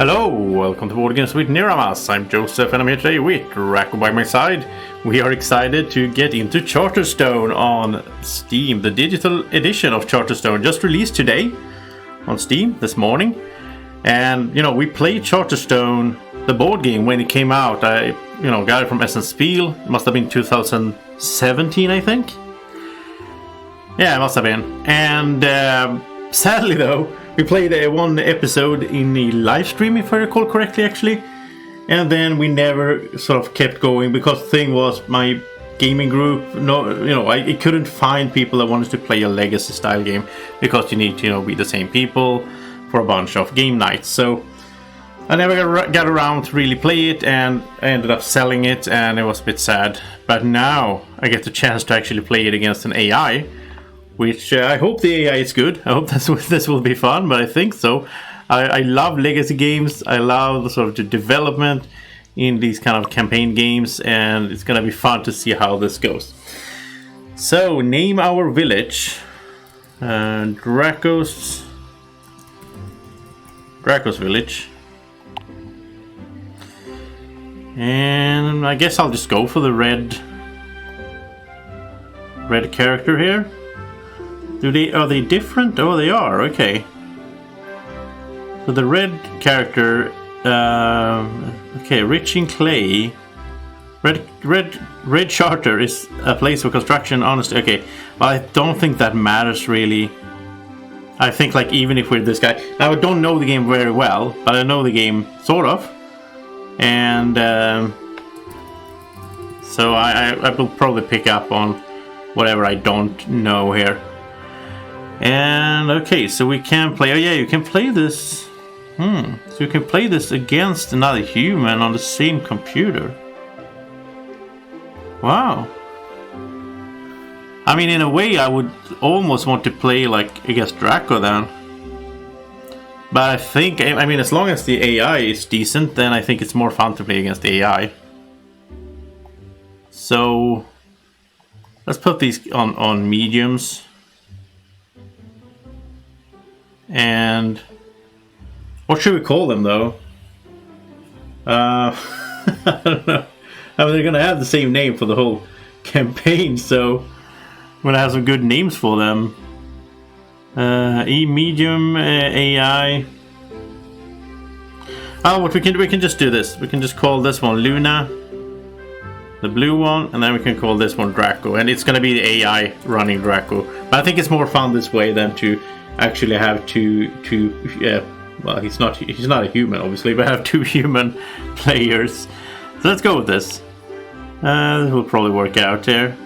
Hello, welcome to Board Games with Niramas. I'm Joseph and I'm here today with Draco by my side. We are excited to get into Charterstone on Steam. The digital edition of Charterstone just released today on Steam this morning. And, you know, we played Charterstone, the board game, when it came out. I got it from Essence Spiel. It must have been 2017, I think. Yeah, it must have been. And sadly, though, we played one episode in the live stream, if I recall correctly, actually. And then we never sort of kept going because the thing was, my gaming group, I couldn't find people that wanted to play a legacy style game because you need to, be the same people for a bunch of game nights. So I never got around to really play it, and I ended up selling it, and it was a bit sad. But now I get the chance to actually play it against an AI. Which I hope the AI is good. I hope this will be fun, but I think so. I love legacy games. I love the sort of the development in these kind of campaign games, and it's gonna be fun to see how this goes. So, name our village. Draco's village. And I guess I'll just go for the red character here. Are they different? Oh, they are. Okay. So the red character, rich in clay. Red Charter is a place for construction. Honestly, okay. Well, I don't think that matters really. I think like even if we're this guy, now I don't know the game very well, but I know the game sort of, and so I will probably pick up on whatever I don't know here. And okay, so we can play. Oh yeah, you can play this. So you can play this against another human on the same computer. Wow. I mean, in a way, I would almost want to play like against Draco then. But I think, I mean, as long as the AI is decent, then I think it's more fun to play against the AI. So let's put these on mediums. And what should we call them, though? I don't know. I mean, they're gonna have the same name for the whole campaign, so I'm gonna have some good names for them. E medium, AI. Oh, what we can just do this. We can just call this one Luna, the blue one, and then we can call this one Draco, and it's gonna be the AI running Draco. But I think it's more fun this way than to actually have two well, he's not a human obviously, but have two human players. So let's go with this. This will probably work out here.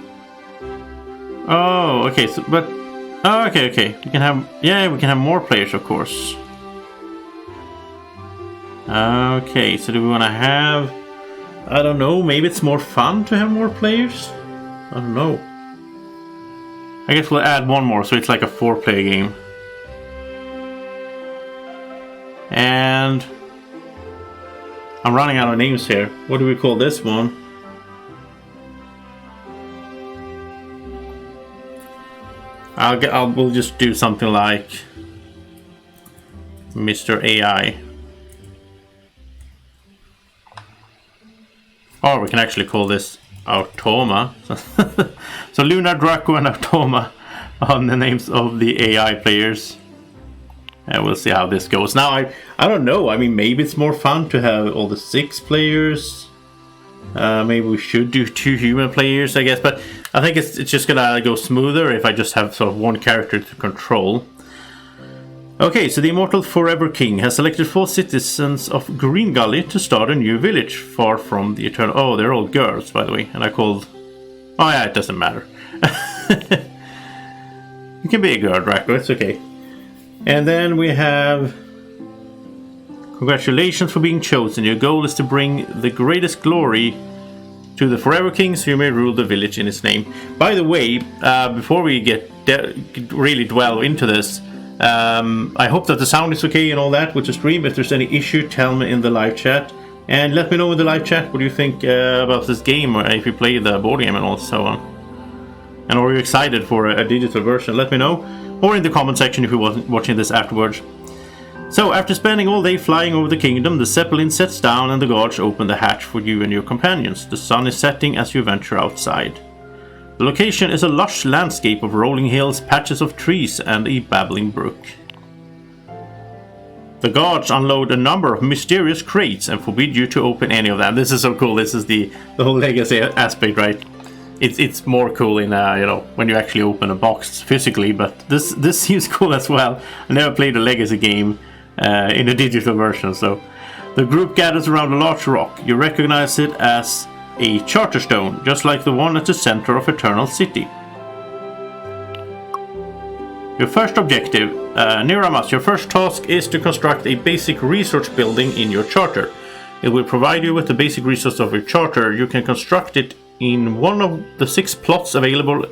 Oh, okay. So, but okay. We can have more players, of course. Okay, so do we want to have? I don't know. Maybe it's more fun to have more players. I don't know. I guess we'll add one more, so it's like a 4-player game. And I'm running out of names here. What do we call this one? We'll just do something like Mr. AI. Or we can actually call this Automa. So Luna, Draco, and Automa are the names of the AI players. And we'll see how this goes. Now, I don't know. I mean, maybe it's more fun to have all the 6 players. Maybe we should do 2 human players, I guess. But I think it's just gonna go smoother if I just have sort of one character to control. Okay, so the immortal Forever King has selected 4 citizens of Green Gully to start a new village far from the eternal... Oh, they're all girls, by the way. And I called... Oh, yeah, it doesn't matter. You can be a girl, Draco. It's okay. And then we have, congratulations for being chosen. Your goal is to bring the greatest glory to the Forever King, so you may rule the village in his name. By the way, before we really dwell into this, I hope that the sound is okay and all that with the stream. If there's any issue, tell me in the live chat. And let me know in the live chat what you think about this game, or if you play the board game and all so on. And are you excited for a digital version? Let me know. Or in the comment section if you're watching this afterwards. So, after spending all day flying over the kingdom, the Zeppelin sets down and the guards open the hatch for you and your companions. The sun is setting as you venture outside. The location is a lush landscape of rolling hills, patches of trees, and a babbling brook. The guards unload a number of mysterious crates and forbid you to open any of them. This is so cool. This is the whole legacy aspect, right? It's more cool in when you actually open a box physically, but this seems cool as well. I never played a legacy game in a digital version, so the group gathers around a large rock. You recognize it as a Charterstone, just like the one at the center of Eternal City. Your first objective, Niramas, your first task is to construct a basic research building in your charter. It will provide you with the basic resource of your charter. You can construct it in one of the 6 plots available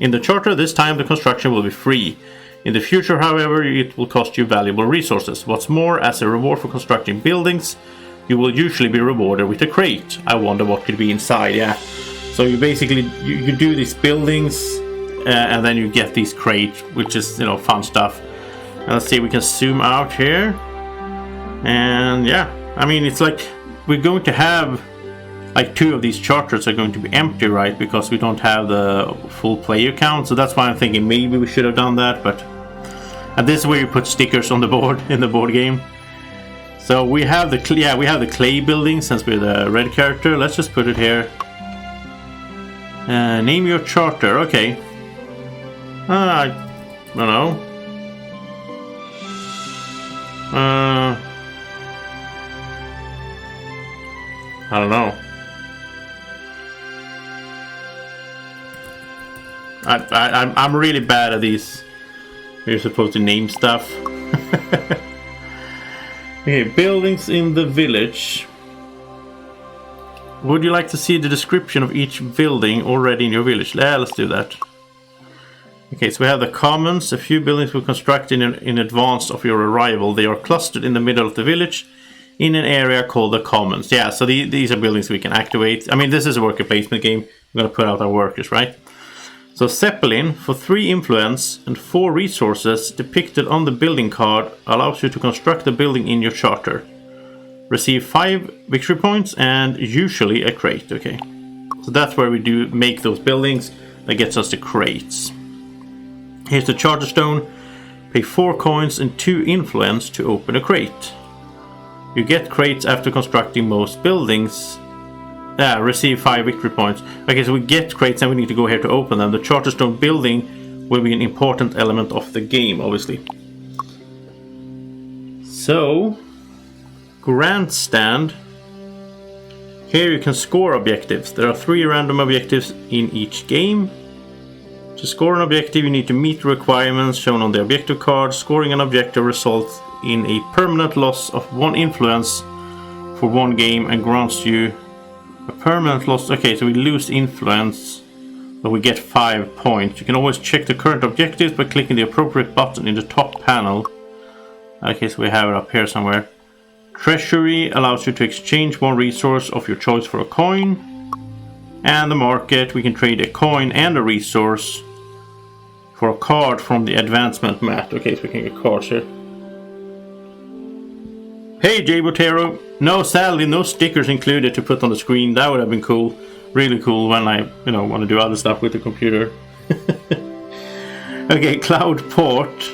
in the charter. This time the construction will be free. In the future, however, it will cost you valuable resources. What's more, as a reward for constructing buildings, you will usually be rewarded with a crate. I wonder what could be inside, yeah. So you basically, you do these buildings and then you get these crates, which is, fun stuff. And let's see, we can zoom out here. And yeah, I mean, it's like we're going to have like 2 of these charters are going to be empty, right? Because we don't have the full player count. So that's why I'm thinking maybe we should have done that. But and this is where you put stickers on the board in the board game. So we have the clay building since we're the red character. Let's just put it here. Name your charter. Okay. I don't know. I don't know. I'm really bad at these. You're supposed to name stuff. Okay, buildings in the village. Would you like to see the description of each building already in your village? Yeah, let's do that. Okay, so we have the commons. A few buildings were constructed in advance of your arrival. They are clustered in the middle of the village in an area called the commons. Yeah, so these are buildings we can activate. I mean, this is a worker placement game. We're going to put out our workers, right? So Zeppelin, for 3 influence and 4 resources depicted on the building card, allows you to construct a building in your charter. Receive 5 victory points and usually a crate. Okay, so that's where we do make those buildings. That gets us the crates. Here's the Charterstone. Pay 4 coins and 2 influence to open a crate. You get crates after constructing most buildings. Receive 5 victory points. Okay, so we get crates and we need to go here to open them. The Charterstone building will be an important element of the game, obviously. So, Grandstand. Here you can score objectives. There are 3 random objectives in each game. To score an objective, you need to meet the requirements shown on the objective card. Scoring an objective results in a permanent loss of 1 influence for 1 game and grants you a permanent loss. Okay, so we lose influence, but we get 5 points. You can always check the current objectives by clicking the appropriate button in the top panel. Okay, so we have it up here somewhere. Treasury allows you to exchange 1 resource of your choice for a coin. And the market, we can trade a coin and a resource for a card from the advancement mat. Okay, so we can get cards here. Hey Jay Botero, no, sadly no stickers included to put on the screen. That would have been cool, really cool when I want to do other stuff with the computer. Okay, Cloud Port.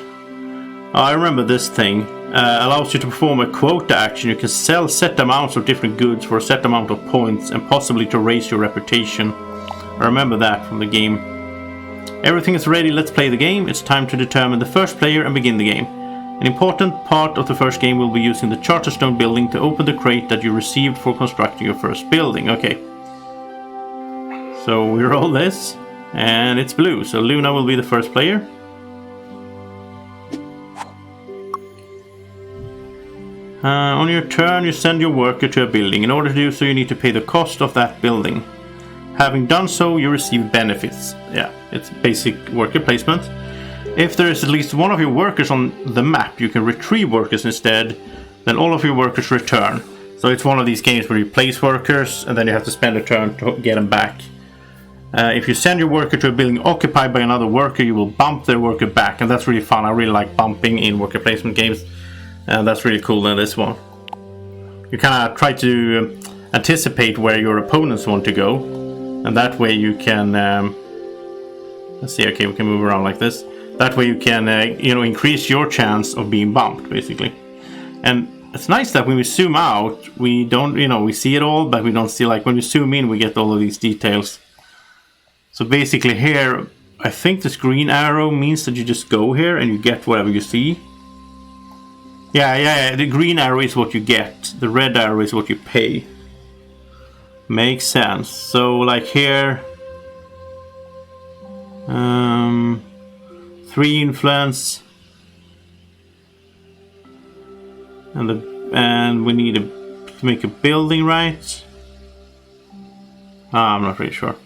I remember this thing. Allows you to perform a quota action. You can sell set amounts of different goods for a set amount of points and possibly to raise your reputation. I remember that from the game. Everything is ready, let's play the game. It's time to determine the first player and begin the game. An important part of the first game will be using the Charterstone building to open the crate that you received for constructing your first building. Okay. So we roll this, and it's blue. So Luna will be the first player. On your turn, you send your worker to a building. In order to do so, you need to pay the cost of that building. Having done so, you receive benefits. Yeah, it's basic worker placement. If there is at least one of your workers on the map, you can retrieve workers instead. Then all of your workers return. So it's one of these games where you place workers and then you have to spend a turn to get them back. If you send your worker to a building occupied by another worker, you will bump their worker back. And that's really fun. I really like bumping in worker placement games. And that's really cool in this one. You kind of try to anticipate where your opponents want to go, and that way you can let's see, okay, we can move around like this. That way you can increase your chance of being bumped, basically. And it's nice that when we zoom out, we don't, we see it all, but we don't see, like when we zoom in, we get all of these details. So basically here, I think this green arrow means that you just go here and you get whatever you see. Yeah, the green arrow is what you get. The red arrow is what you pay. Makes sense. So like here, 3 influence, and we need to make a building, right? I'm not really sure.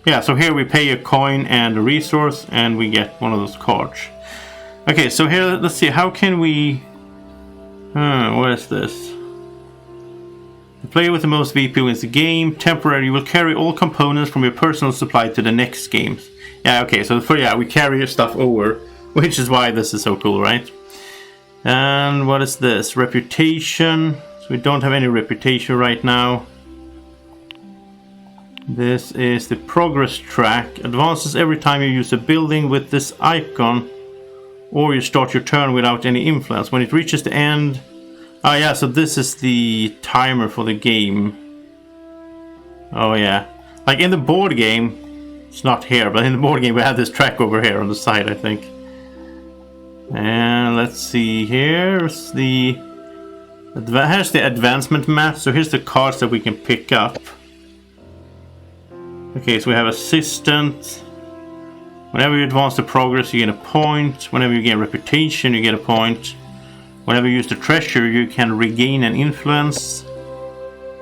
Yeah, so here we pay a coin and a resource, and we get one of those cards. Okay, so here, let's see, how can we... what is this? The player with the most VP wins the game. Temporary, you will carry all components from your personal supply to the next games. Yeah, okay, so we carry your stuff over, which is why this is so cool, right? And what is this? Reputation. So we don't have any reputation right now. This is the progress track. Advances every time you use a building with this icon, or you start your turn without any influence. When it reaches the end... Oh yeah, so this is the timer for the game. Oh yeah. Like in the board game, it's not here, but in the board game we have this track over here on the side, I think. And let's see, here's the advancement map. So here's the cards that we can pick up. Okay, so we have assistant. Whenever you advance the progress, you get a point. Whenever you gain reputation, you get a point. Whenever you use the treasure, you can regain an influence.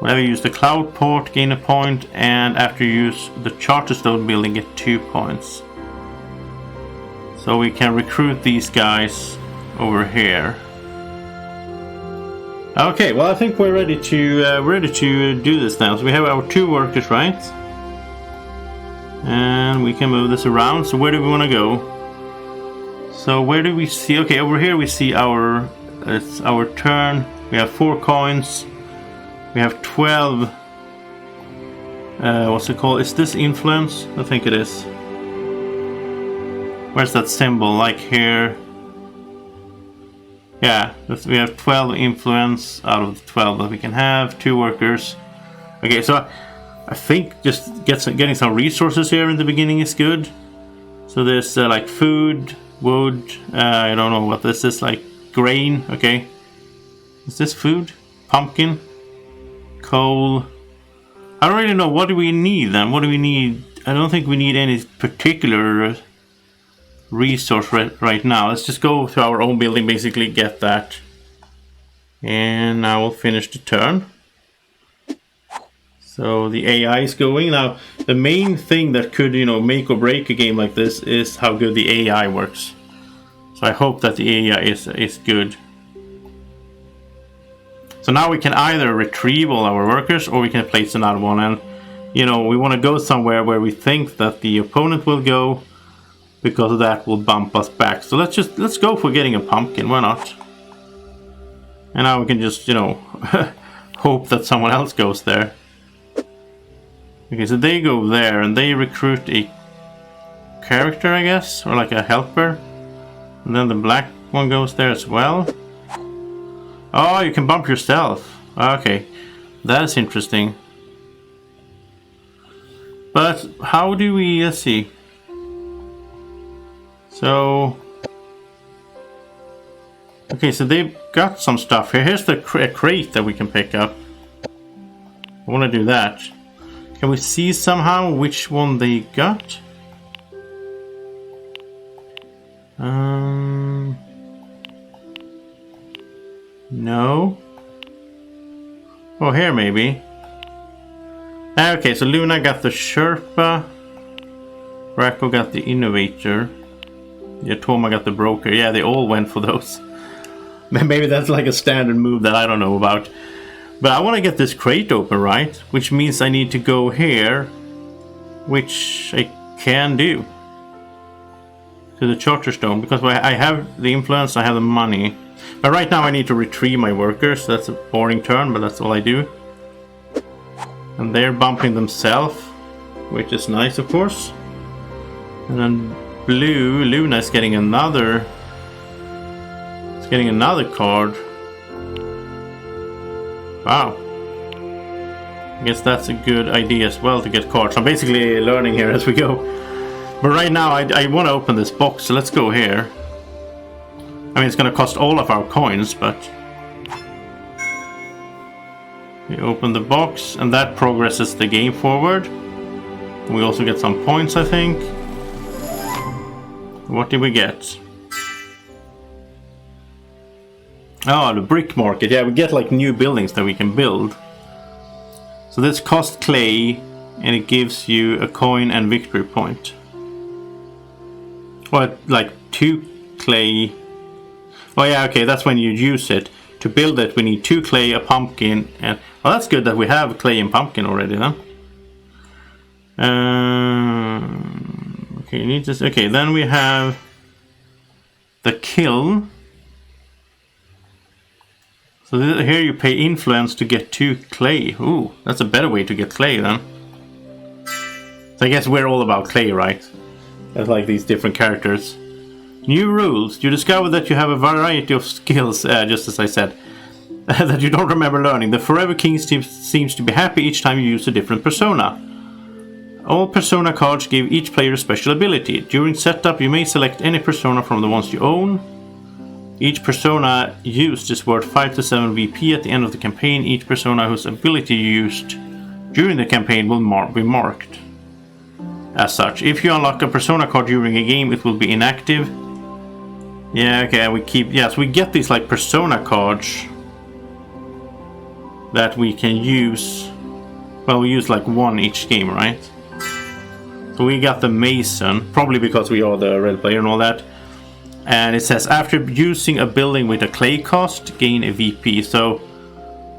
Whenever you use the cloud port, gain a point. And after you use the Charterstone building, get 2 points. So we can recruit these guys over here. Okay, well I think we're ready to do this now. So we have our 2 workers, right? And we can move this around. So where do we want to go? So where do we see? Okay, over here we see it's our turn. We have 4 coins. We have 12. What's it called? Is this influence? I think it is. Where's that symbol? Like here. Yeah, we have 12 influence out of the 12 that we can have. 2 workers. Okay, so I think just getting some resources here in the beginning is good. So there's like food, wood, I don't know what this is, like grain, okay. Is this food? Pumpkin, coal. I don't really know, what do we need then? What do we need? I don't think we need any particular resource right now. Let's just go to our own building, basically get that. And now we'll finish the turn. So the AI is going. Now, the main thing that could, make or break a game like this is how good the AI works. So I hope that the AI is good. So now we can either retrieve all our workers or we can place another one. And, we want to go somewhere where we think that the opponent will go, because that will bump us back. So let's go for getting a pumpkin. Why not? And now we can just, hope that someone else goes there. Okay, so they go there and they recruit a character, I guess, or like a helper. And then the black one goes there as well. Oh, you can bump yourself. Okay, that's interesting. But how do we, let's see. So, okay, so they've got some stuff here. Here's the crate that we can pick up. I want to do that. Can we see somehow which one they got? No. Oh, here maybe. Okay, so Luna got the Sherpa. Racco got the Innovator. Yatoma got the Broker. Yeah, they all went for those. Maybe that's like a standard move that I don't know about. But I want to get this crate open, right? Which means I need to go here. Which I can do. to the Charterstone, because I have the influence, I have the money. But right now I need to retrieve my workers. That's a boring turn, but that's all I do. And they're bumping themselves, which is nice, of course. And then blue, Luna's getting another. It's getting another card. Wow. I guess that's a good idea as well to get cards. I'm basically learning here as we go. But right now I want to open this box, so let's go here. I mean, it's going to cost all of our coins, but we open the box, and that progresses the game forward. We also get some points, I think. What did we get? Oh, the brick market. Yeah, we get like new buildings that we can build. So this costs clay, and it gives you a coin and victory point. Well, like 2 clay. Oh yeah, okay, that's when you use it. To build it, we need 2 clay, a pumpkin, and... Well, that's good that we have clay and pumpkin already, then. Okay, you need this. Okay, then we have the kiln. So here you pay influence to get 2 clay. Ooh, that's a better way to get clay, then. So I guess we're all about clay, right? That's like these different characters. New rules. You discover that you have a variety of skills, just as I said, that you don't remember learning. The Forever King seems to be happy each time you use a different persona. All persona cards give each player a special ability. During setup, you may select any persona from the ones you own. Each persona used is worth 5 to 7 VP at the end of the campaign. Each persona whose ability you used during the campaign will be marked as such. If you unlock a persona card during a game, it will be inactive. Yeah, okay, we keep... Yes, we get these like persona cards that we can use. Well, we use like 1 each game, right? So we got the Mason, probably because we are the red player and all that. And it says, after using a building with a clay cost, gain a VP. So,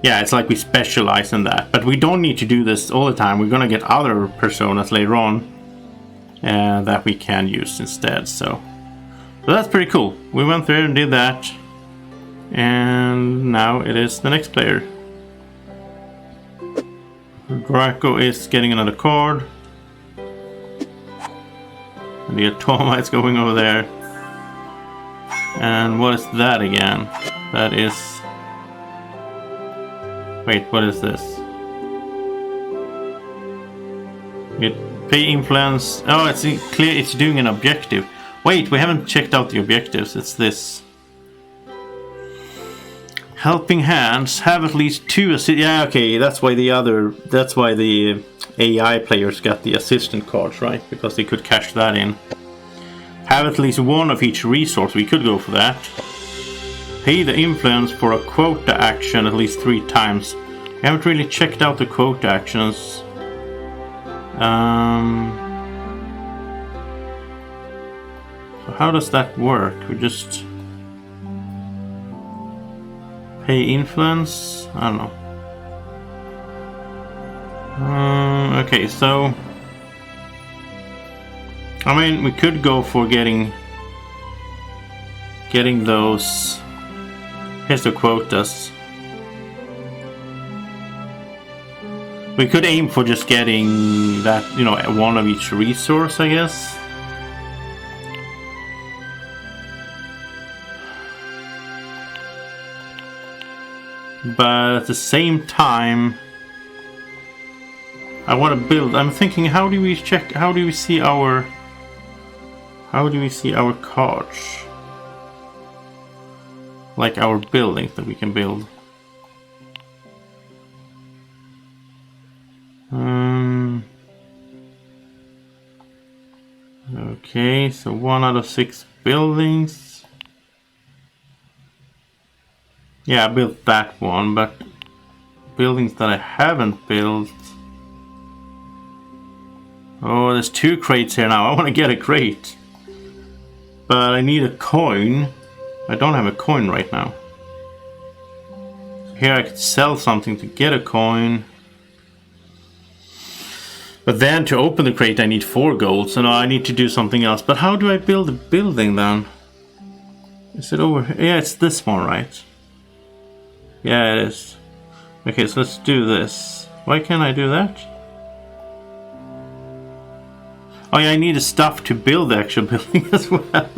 yeah, it's like we specialize in that. But we don't need to do this all the time. We're going to get other personas later on that we can use instead. So that's pretty cool. We went there and did that. And now it is the next player. Draco is getting another card. And the Atoma is going over there. And what is that again? That is... Wait, what is this? Pay influence... Oh, it's clear it's doing an objective. Wait, we haven't checked out the objectives. It's this. Helping hands. Have at least 2 assist... Yeah, okay, that's why the AI players got the assistant cards, right? Because they could cash that in. Have at least 1 of each resource. We could go for that. Pay the influence for a quota action at least 3 times. We haven't really checked out the quota actions. So how does that work? We just pay influence? I don't know. Okay, so I mean, we could go for getting those. Here's the quotas. We could aim for just getting that, 1 of each resource, I guess. But at the same time, I want to build. I'm thinking, how do we see our cards? Like our buildings that we can build. Okay, so 1 out of 6 buildings. Yeah, I built that one, but buildings that I haven't built. Oh, there's 2 crates here now. I want to get a crate. But I need a coin. I don't have a coin right now. Here I could sell something to get a coin. But then to open the crate I need 4 gold, so now I need to do something else. But how do I build a building then? Is it over here? Yeah, it's this one, right? Yeah, it is. Okay, so let's do this. Why can't I do that? Oh yeah, I need the stuff to build the actual building as well.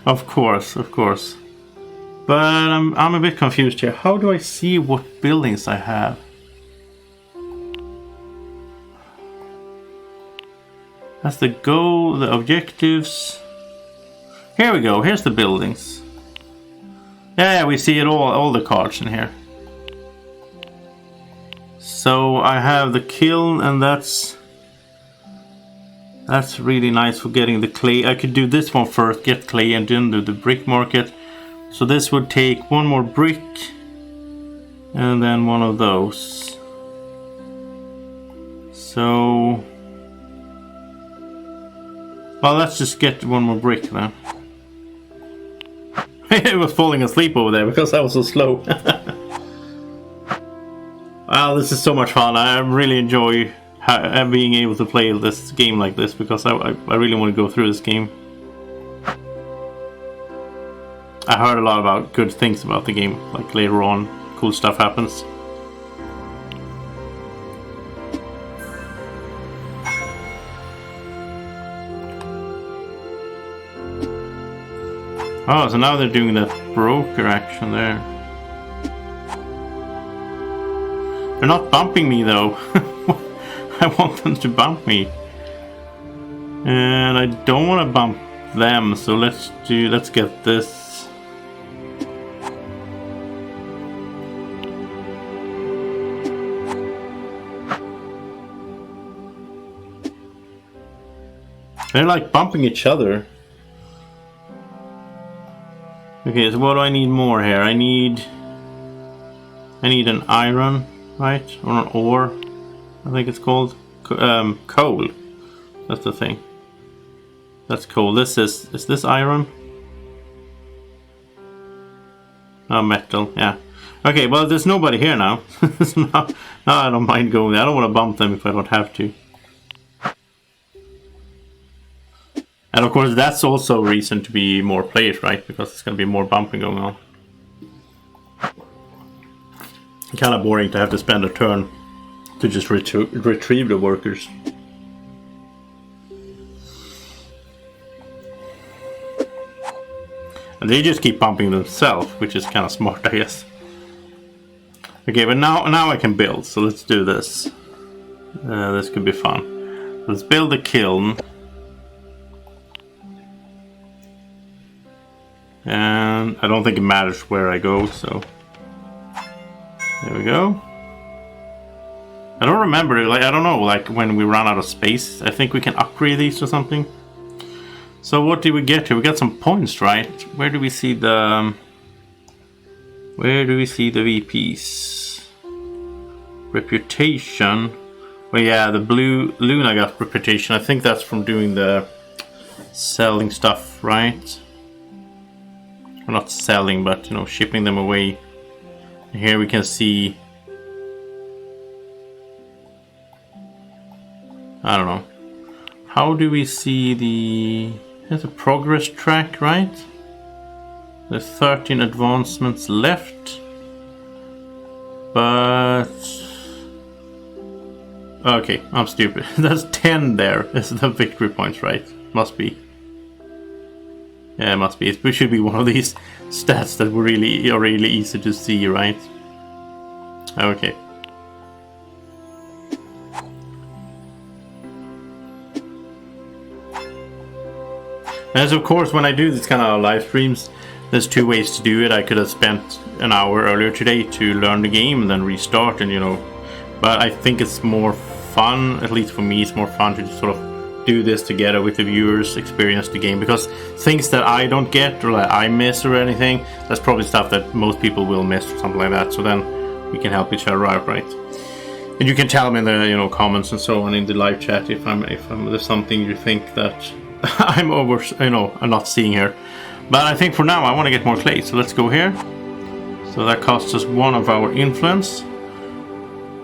Of course, of course. But I'm a bit confused here. How do I see what buildings I have? That's the goal, the objectives. Here we go, here's the buildings. Yeah, we see it all the cards in here. So I have the kiln, and that's really nice for getting the clay. I could do this one first, get clay, and then do the brick market. So this would take 1 more brick and then 1 of those. So, well, let's just get 1 more brick then. It was falling asleep over there because I was so slow. Wow, this is so much fun. I really enjoy being able to play this game like this, because I really want to go through this game. I heard a lot about good things about the game, like later on cool stuff happens. Oh, so now they're doing that broker action there. They're not bumping me though. I want them to bump me. And I don't want to bump them, so let's get this. They're like bumping each other. Okay, so what do I need more here? I need an iron, right? Or an ore, I think it's called. Coal. That's the thing. That's coal. This is this iron? Oh, metal, yeah. Okay, well, there's nobody here now. So now I don't mind going there. I don't want to bump them if I don't have to. And of course, that's also a reason to be more players, right? Because there's going to be more bumping going on. Kind of boring to have to spend a turn to just retrieve the workers. And they just keep bumping themselves, which is kind of smart, I guess. Okay, but now I can build, so let's do this. This could be fun. Let's build a kiln. And I don't think it matters where I go, so there we go. I don't remember, like, I don't know, like when we run out of space, I think we can upgrade these or something. So what did we get here? We got some points, right? Where do we see the VPs? Reputation. Well, yeah, the blue Luna got reputation. I think that's from doing the selling stuff, right? Or not selling, but, you know, shipping them away. And here we can see, I don't know. How do we see the... There's a progress track, right? There's 13 advancements left. But... Okay, I'm stupid. There's 10 there. Is the victory points, right? Must be. Yeah, it must be. It should be one of these stats that were really easy to see, right? Okay. As of course, when I do this kind of live streams, there's 2 ways to do it. I could have spent an hour earlier today to learn the game and then restart, and you know. But I think it's more fun, at least for me, it's more fun to just sort of do this together with the viewers, experience the game, because things that I don't get or that I miss or anything, that's probably stuff that most people will miss or something like that. So then we can help each other out, right? And you can tell me in the comments and so on in the live chat if there's something you think that I'm I'm not seeing here. But I think for now I want to get more clay, so let's go here. So that costs us 1 of our influence.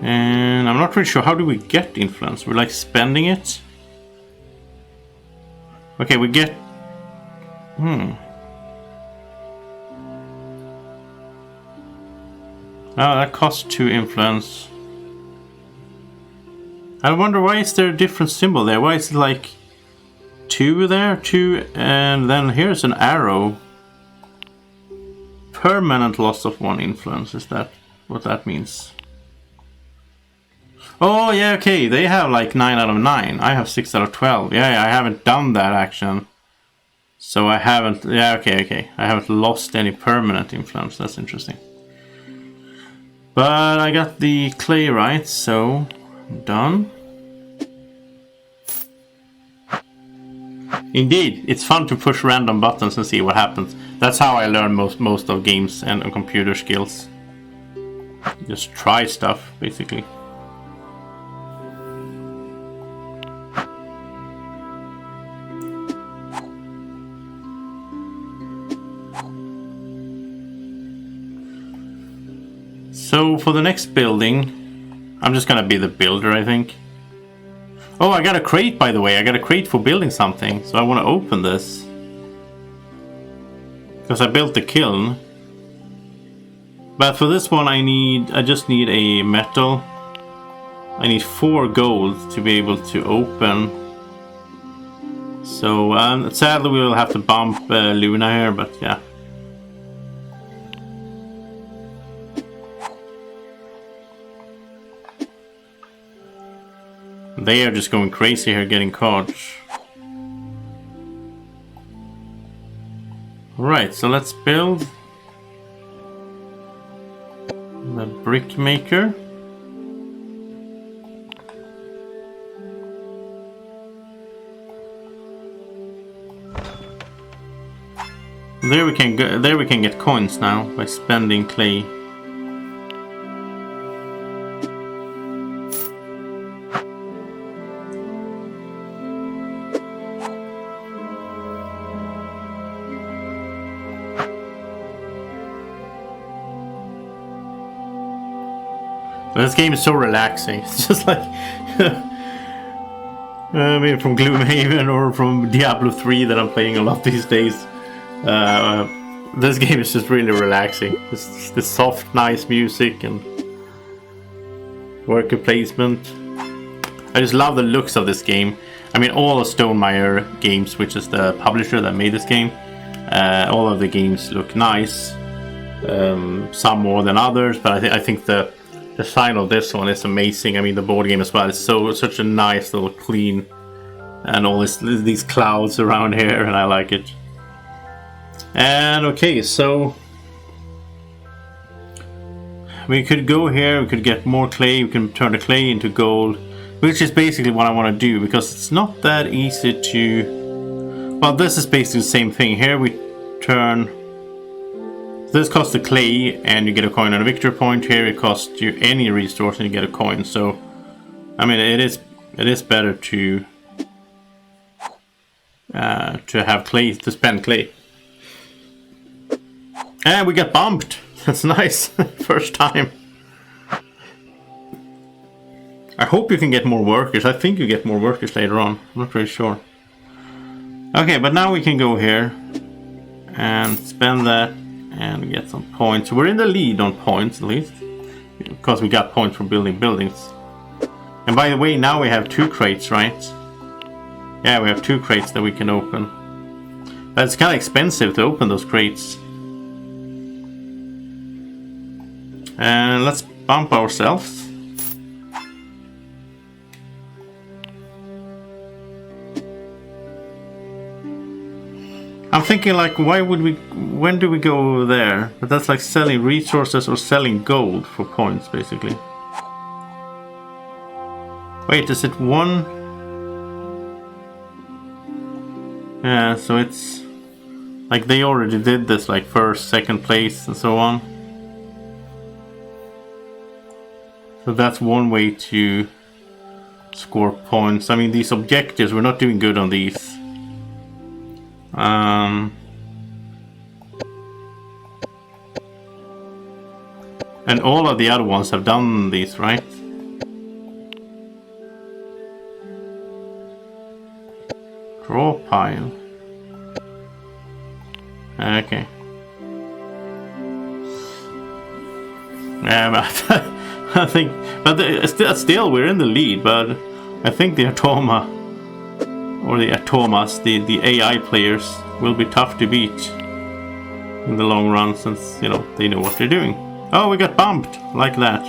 And I'm not really sure, how do we get influence? We're like spending it? Okay, we get... Oh, that costs 2 influence. I wonder why is there a different symbol there? Why is it like 2 there? 2, and then here's an arrow. Permanent loss of 1 influence, is that what that means? Oh yeah, okay, they have like 9 out of 9. I have 6 out of 12. Yeah, I haven't done that action. So I haven't, yeah, okay. I haven't lost any permanent influence, that's interesting. But I got the clay right, so done. Indeed, it's fun to push random buttons and see what happens. That's how I learn most of games and computer skills. Just try stuff, basically. So for the next building, I'm just gonna be the builder, I think. Oh, I got a crate, by the way. I got a crate for building something, so I want to open this. Because I built the kiln. But for this one I just need a metal. I need 4 gold to be able to open. So sadly we will have to bump Luna here, but yeah. They are just going crazy here getting cards. Alright, so let's build the brick maker. There we can go, there we can get coins now by spending clay. This game is so relaxing. It's just like I mean, from Gloomhaven or from Diablo 3 that I'm playing a lot these days. This game is just really relaxing. This soft, nice music and worker placement. I just love the looks of this game. I mean, all of Stonemaier games, which is the publisher that made this game, all of the games look nice. Some more than others, but I think the design of this one is amazing. I mean, the board game as well is such a nice little clean, and all these clouds around here, and I like it. And okay, so we could go here, we could get more clay, we can turn the clay into gold, which is basically what I want to do, because it's not that easy to... Well, this is basically the same thing. Here we turn... This costs the clay and you get a coin and a victory point. Here it costs you any resource and you get a coin. So, I mean, it is better to have clay, to spend clay. And we get bumped. That's nice. First time. I hope you can get more workers. I think you get more workers later on. I'm not really sure. Okay, but now we can go here and spend that and get some points. We're in the lead on points, at least, because we got points for building buildings. And by the way, now we have 2 crates, right? Yeah, we have 2 crates that we can open. But it's kind of expensive to open those crates. And let's bump ourselves. I'm thinking, like, when do we go there? But that's like selling resources or selling gold for points, basically. Wait, is it 1? Yeah, so it's like they already did this, like first, second place and so on. So that's one way to score points. I mean, these objectives, we're not doing good on these. And all of the other ones have done these, right? Draw pile. Okay. Yeah, but I think, but still we're in the lead. But I think the Atoma or the Atomas, the AI players, will be tough to beat in the long run, since you know they know what they're doing. Oh, we got bumped like that.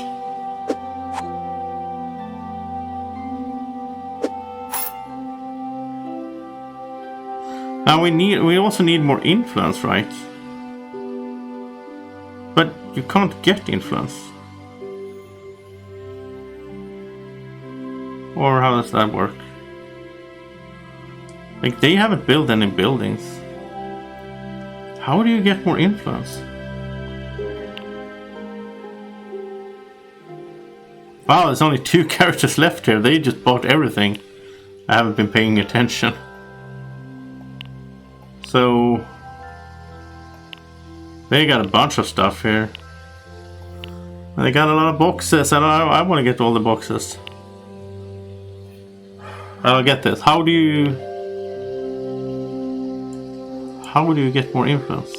Now we also need more influence, right? But you can't get influence. Or how does that work? Like, they haven't built any buildings. How do you get more influence? Wow, there's only 2 characters left here. They just bought everything. I haven't been paying attention. So they got a bunch of stuff here. They got a lot of boxes, and I want to get all the boxes. I'll get this. How do you get more influence?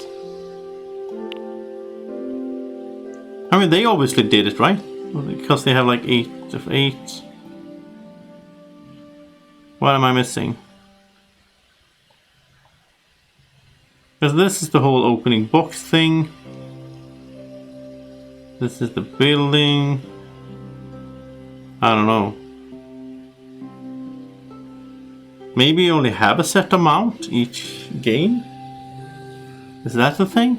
I mean, they obviously did it, right? Because they have like 8 of 8. What am I missing? Because this is the whole opening box thing. This is the building. I don't know. Maybe you only have a set amount each game? Is that the thing?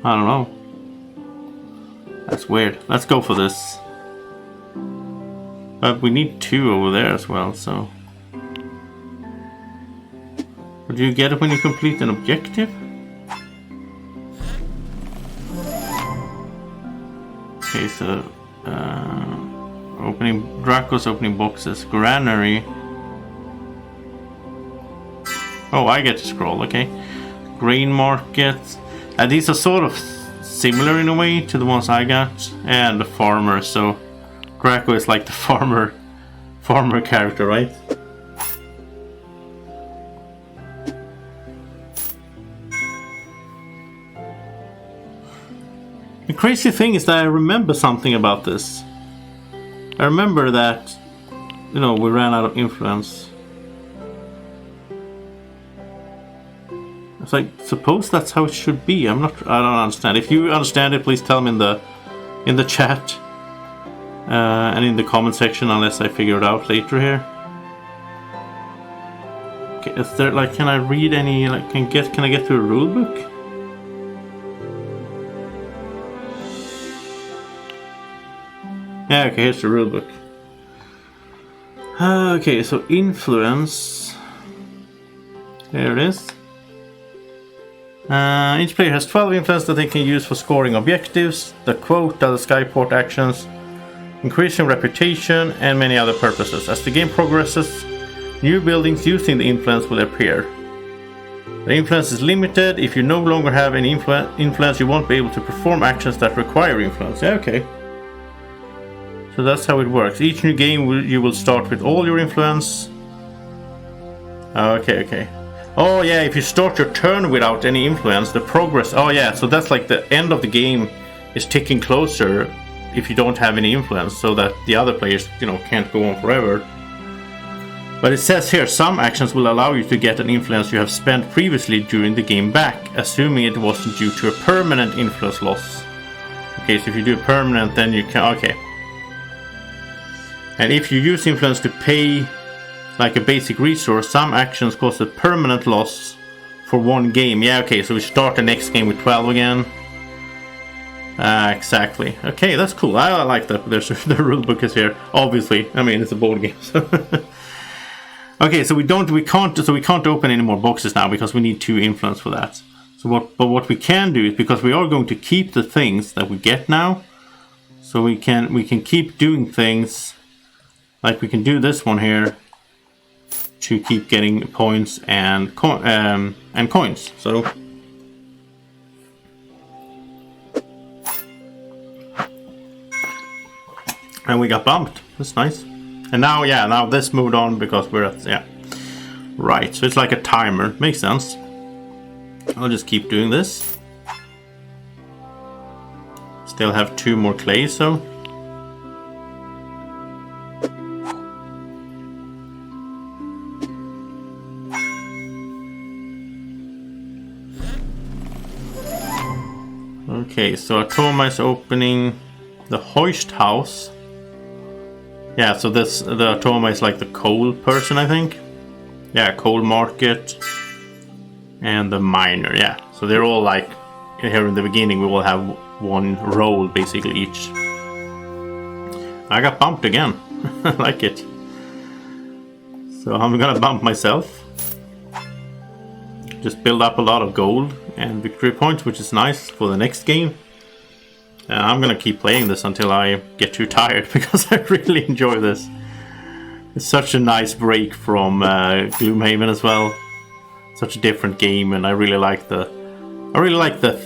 I don't know. That's weird. Let's go for this. But we need 2 over there as well, so... Do you get it when you complete an objective? Okay, so Draco's opening boxes, granary. Oh, I get to scroll. Okay, grain market. These are sort of similar in a way to the ones I got, and the farmer. So Draco is like the farmer character, right? The crazy thing is that I remember something about this. I remember that, you know, we ran out of influence. It's like, suppose that's how it should be. I don't understand. If you understand it, please tell me in the chat and in the comment section, unless I figure it out later here. Okay, is there, like, can I read any, like, can I get to a rule book? Yeah, okay, here's the rulebook. Okay, so influence. There it is. Each player has 12 influence that they can use for scoring objectives, the quota, the skyport actions, increasing reputation, and many other purposes. As the game progresses, new buildings using the influence will appear. The influence is limited. If you no longer have any influence, you won't be able to perform actions that require influence. Yeah, okay. So that's how it works. Each new game you will start with all your influence. Okay. Oh yeah, if you start your turn without any influence, the progress... Oh yeah, so that's like the end of the game is ticking closer if you don't have any influence, so that the other players, you know, can't go on forever. But it says here, some actions will allow you to get an influence you have spent previously during the game back, assuming it wasn't due to a permanent influence loss. Okay, so if you do a permanent, then you can... Okay. And if you use influence to pay like a basic resource, some actions cause a permanent loss for 1 game. Yeah, okay, so we start the next game with 12 again. Exactly. Okay, that's cool. I like that. There's the rulebook is here. Obviously, I mean, it's a board game. So okay, so we can't open any more boxes now because we need 2 influence for that. So what we can do is, because we are going to keep the things that we get now, so we can keep doing things. Like we can do this one here to keep getting points and coins. So and we got bumped. That's nice. And now, yeah, now this moved on because we're at, yeah. Right, so it's like a timer. Makes sense. I'll just keep doing this. Still have 2 more clays, so. Okay, so Atoma is opening the hoist house. Yeah, so this the Atoma is like the coal person, I think. Yeah, coal market and the miner. Yeah, so they're all like here in the beginning. We will have 1 role basically each. I got bumped again. I like it. So I'm gonna bump myself. Just build up a lot of gold and victory points, which is nice for the next game. I'm gonna keep playing this until I get too tired because I really enjoy this. It's such a nice break from Gloomhaven as well. Such a different game, and I really like the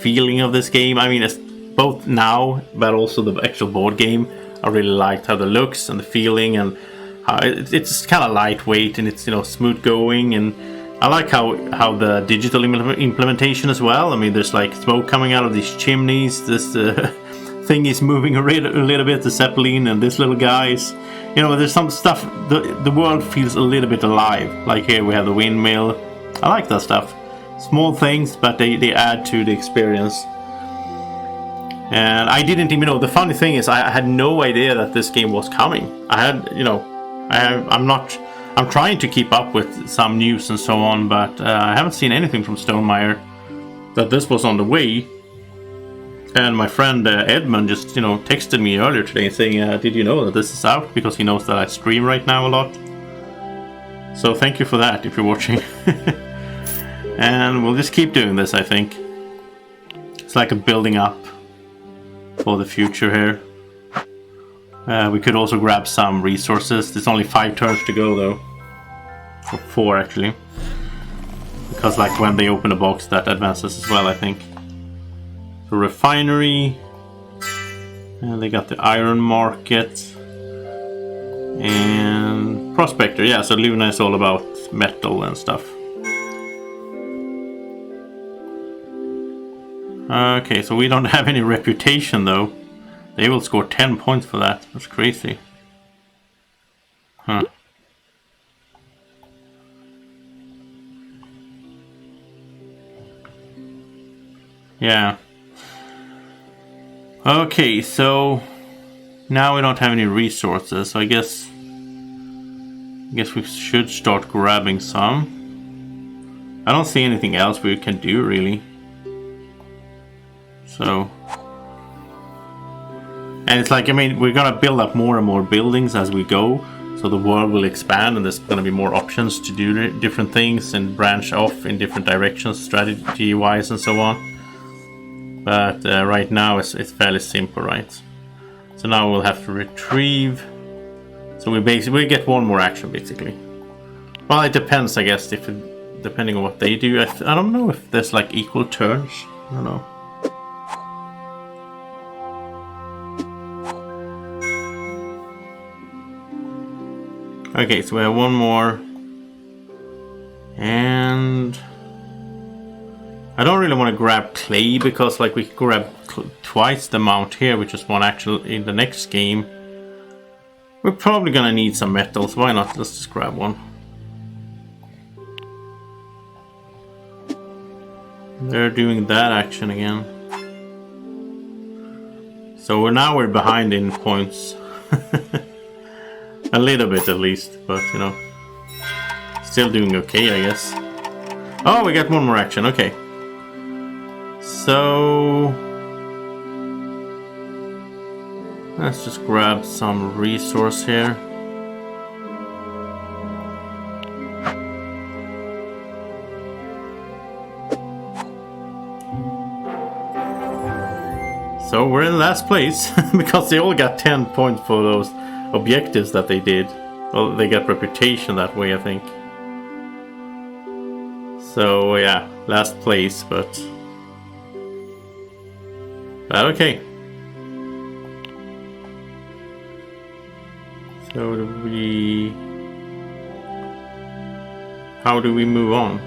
feeling of this game. I mean, it's both now, but also the actual board game. I really liked how the looks and the feeling, and how it's kind of lightweight and it's, you know, smooth going, and I like how the digital implementation as well. I mean, there's like smoke coming out of these chimneys. This thing is moving a little bit, the Zeppelin, and this little guys. You know, there's some stuff. The world feels a little bit alive. Like here we have the windmill. I like that stuff. Small things, but they add to the experience. And I didn't even know. The funny thing is, I had no idea that this game was coming. I had, you know, I'm trying to keep up with some news and so on, but I haven't seen anything from Stonemaier that this was on the way. And my friend Edmund just, you know, texted me earlier today saying, did you know that this is out? Because he knows that I stream right now a lot. So thank you for that if you're watching. And we'll just keep doing this, I think. It's like a building up for the future here. We could also grab some resources. There's only 5 turns to go though. Or 4 actually. Because like when they open a box that advances as well, I think. So refinery. And they got the iron market. And prospector. Yeah, so Luna is all about metal and stuff. Okay, so we don't have any reputation though. They will score 10 points for that. That's crazy. Huh. Yeah. Okay, so now we don't have any resources, so I guess we should start grabbing some. I don't see anything else we can do really. So, and it's like, I mean, we're gonna build up more and more buildings as we go, so the world will expand and there's gonna be more options to do different things and branch off in different directions, strategy wise and so on. But right now it's fairly simple, right? So now we'll have to retrieve. So we get 1 more action basically. Well, it depends, I guess, depending on what they do. I don't know if there's like equal turns. I don't know. Okay, so we have 1 more. And I don't really want to grab clay because like we could grab twice the amount here, which is 1 actual in the next game. We're probably gonna need some metals. Why not? Let's just grab 1. They're doing that action again. So we're behind in points. A little bit at least, but you know, still doing okay, I guess. Oh, we got 1 more action. Okay. So let's just grab some resource here. So we're in last place because they all got 10 points for those objectives that they did. Well, they got reputation that way, I think. So yeah, last place, but okay. So do we... How do we move on?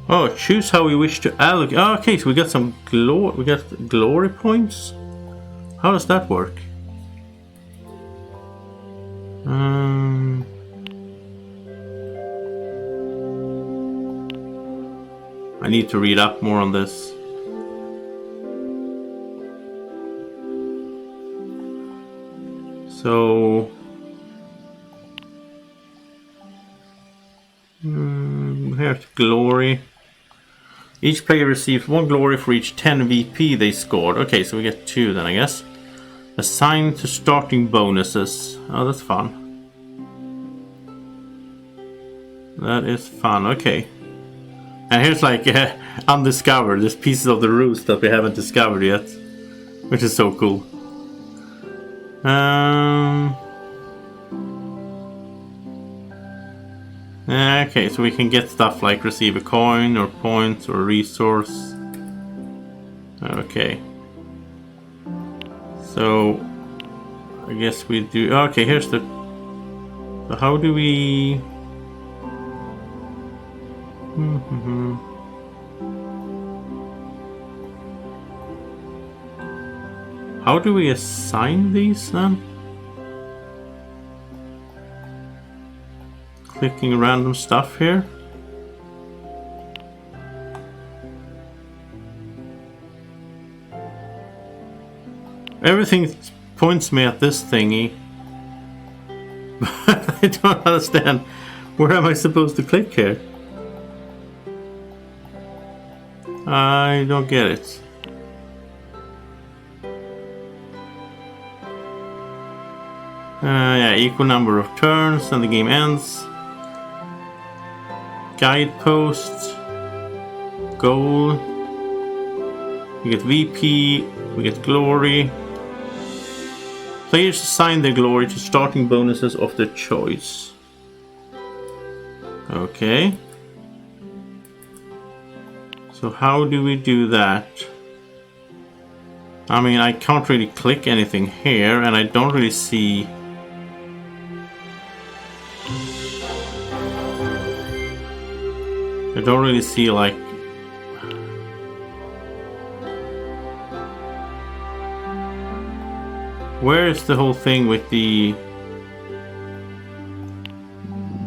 Oh, choose how we wish to allocate. Oh, okay, so we got some glory. We got glory points. How does that work? I need to read up more on this. So here's glory. Each player receives 1 glory for each 10 VP they scored. Okay, so we get 2 then, I guess. Assigned to starting bonuses. Oh, that's fun. That is fun, okay. And here's like undiscovered. There's pieces of the roost that we haven't discovered yet. Which is so cool. Okay, so we can get stuff like receive a coin or points or resource. Okay. So I guess we do. Okay, here's the. So how do we? How do we assign these then? Clicking random stuff here. Everything points me at this thingy. But I don't understand. Where am I supposed to click here? I don't get it. Yeah, equal number of turns and the game ends. Guidepost. Goal. We get VP. We get glory. Players assign their glory to starting bonuses of their choice. Okay. So how do we do that? I mean, I can't really click anything here, and I don't really see... I don't really see, like... Where is the whole thing with the...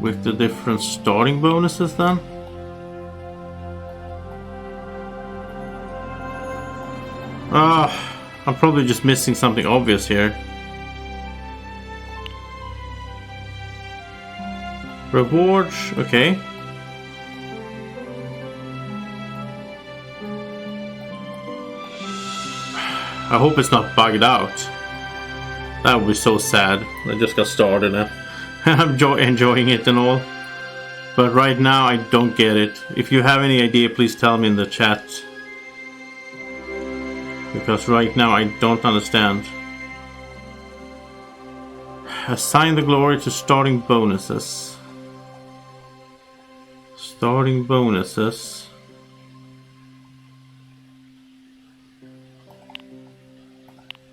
with the different starting bonuses then? I'm probably just missing something obvious here. Rewards, okay. I hope it's not bugged out. That would be so sad. I just got started and I'm enjoying it and all. But right now I don't get it. If you have any idea, please tell me in the chat. Because right now I don't understand. Assign the glory to starting bonuses. Starting bonuses.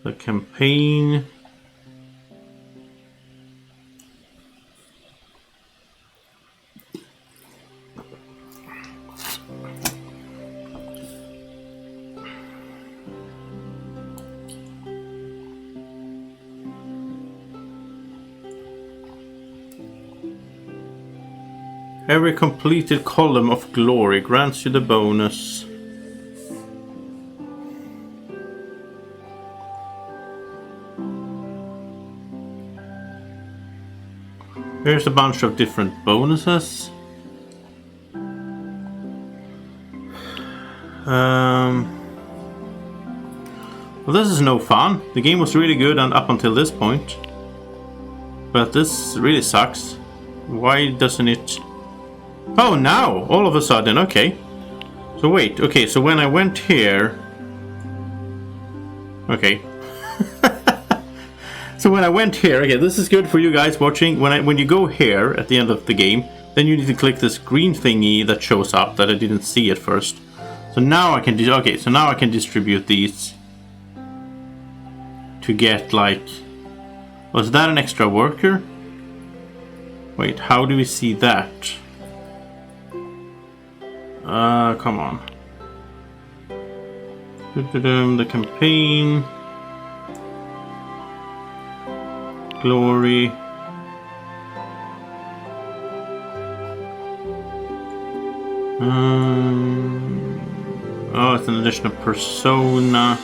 The campaign. Every completed column of glory grants you the bonus. Here's a bunch of different bonuses. Well, this is no fun. The game was really good and up until this point. But this really sucks. Why doesn't it... Oh, now! All of a sudden, okay. So wait, okay, so when I went here... Okay. So when I went here, okay, this is good for you guys watching. When you go here at the end of the game, Then you need to click this green thingy that shows up that I didn't see at first. So now I can so now I can distribute these to get like, was that an extra worker? Wait, how do we see that? Come on. The campaign. Glory. Oh, it's an additional persona.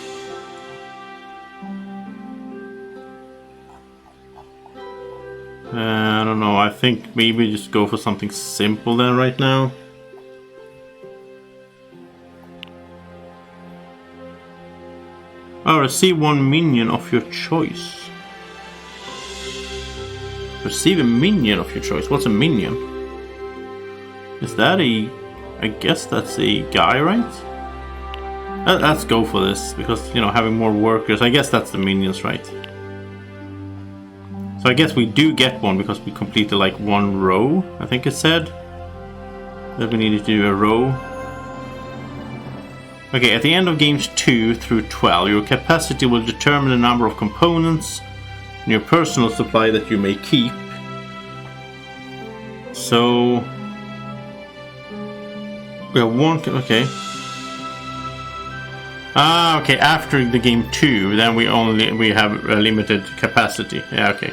I don't know. I think maybe just go for something simple then right now. Oh, receive one minion of your choice. Receive a minion of your choice. What's a minion? Is that a... I guess that's a guy, right? Let's go for this, because, you know, having more workers, I guess that's the minions, right? So I guess we do get one because we completed like one row, I think it said. That we needed to do a row. Okay, at the end of games 2 through 12, your capacity will determine the number of components in your personal supply that you may keep. So... we have one... okay. Ah, okay, after the game 2, then we have a limited capacity. Yeah, okay.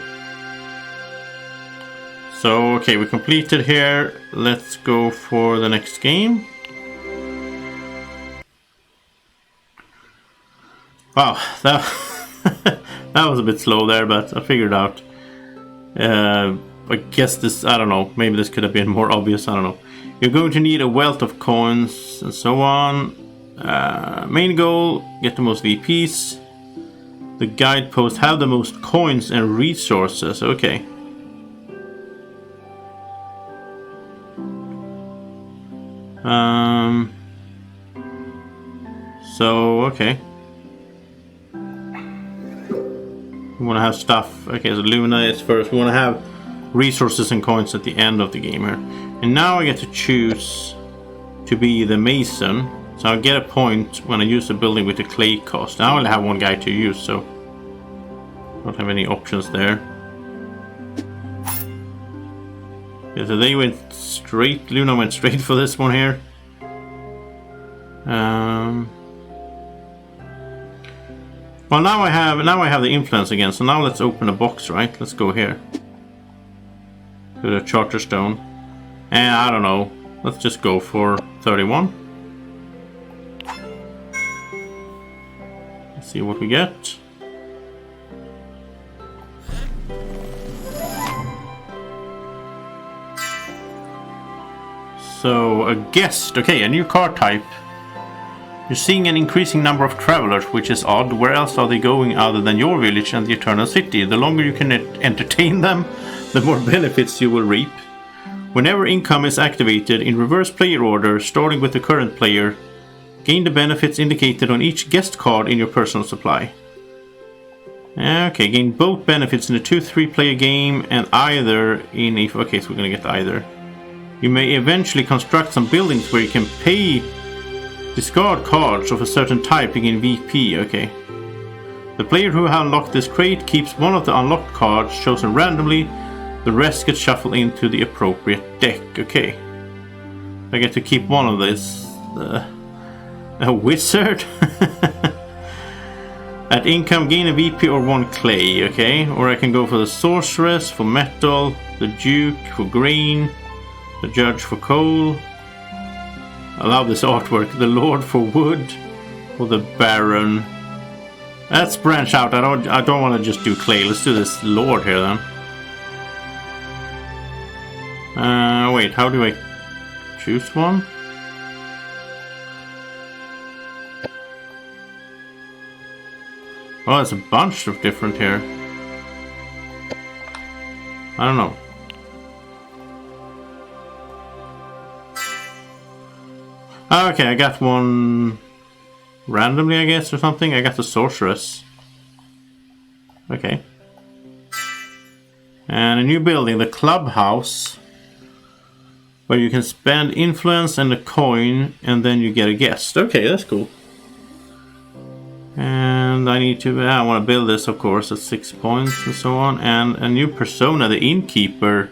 So, okay, we completed here. Let's go for the next game. Wow, that that was a bit slow there, but I figured out. I guess this, I don't know, maybe this could have been more obvious, I don't know. You're going to need a wealth of coins and so on. Main goal, get the most VPs. The guidepost, have the most coins and resources. Okay. So, okay. We want to have stuff. Okay, so Luna is first. We want to have resources and coins at the end of the game here. And now I get to choose to be the mason. So I'll get a point when I use the building with the clay cost. Now I only have one guy to use, so don't have any options there. Yeah, so they went straight. Luna went straight for this one here. Well, now I have the influence again. So now let's open a box, right? Let's go here to the Charterstone, and I don't know. Let's just go for 31. Let's see what we get. So a guest. Okay, a new card type. You're seeing an increasing number of travelers, which is odd. Where else are they going other than your village and the Eternal City? The longer you can entertain them, the more benefits you will reap. Whenever income is activated in reverse player order, starting with the current player, gain the benefits indicated on each guest card in your personal supply. Okay, gain both benefits in a 2-3 player game and either in a... okay, so we're gonna get either. You may eventually construct some buildings where you can pay... discard cards of a certain type to gain VP, okay. The player who unlocked this crate keeps one of the unlocked cards chosen randomly. The rest gets shuffled into the appropriate deck, okay. I get to keep one of this. A wizard? At income, gain a VP or one clay, okay. Or I can go for the sorceress, for metal, the duke for grain, the judge for coal. I love this artwork. The Lord for wood, or the Baron. Let's branch out. I don't want to just do clay. Let's do this Lord here then. Wait. How do I choose one? Oh, there's a bunch of different here. I don't know. Okay, I got one randomly, I guess, or something. I got the sorceress. Okay. And a new building, the clubhouse. where you can spend influence and a coin, and then you get a guest. Okay, that's cool. And I want to build this, of course, at 6 points and so on. And a new persona, the innkeeper.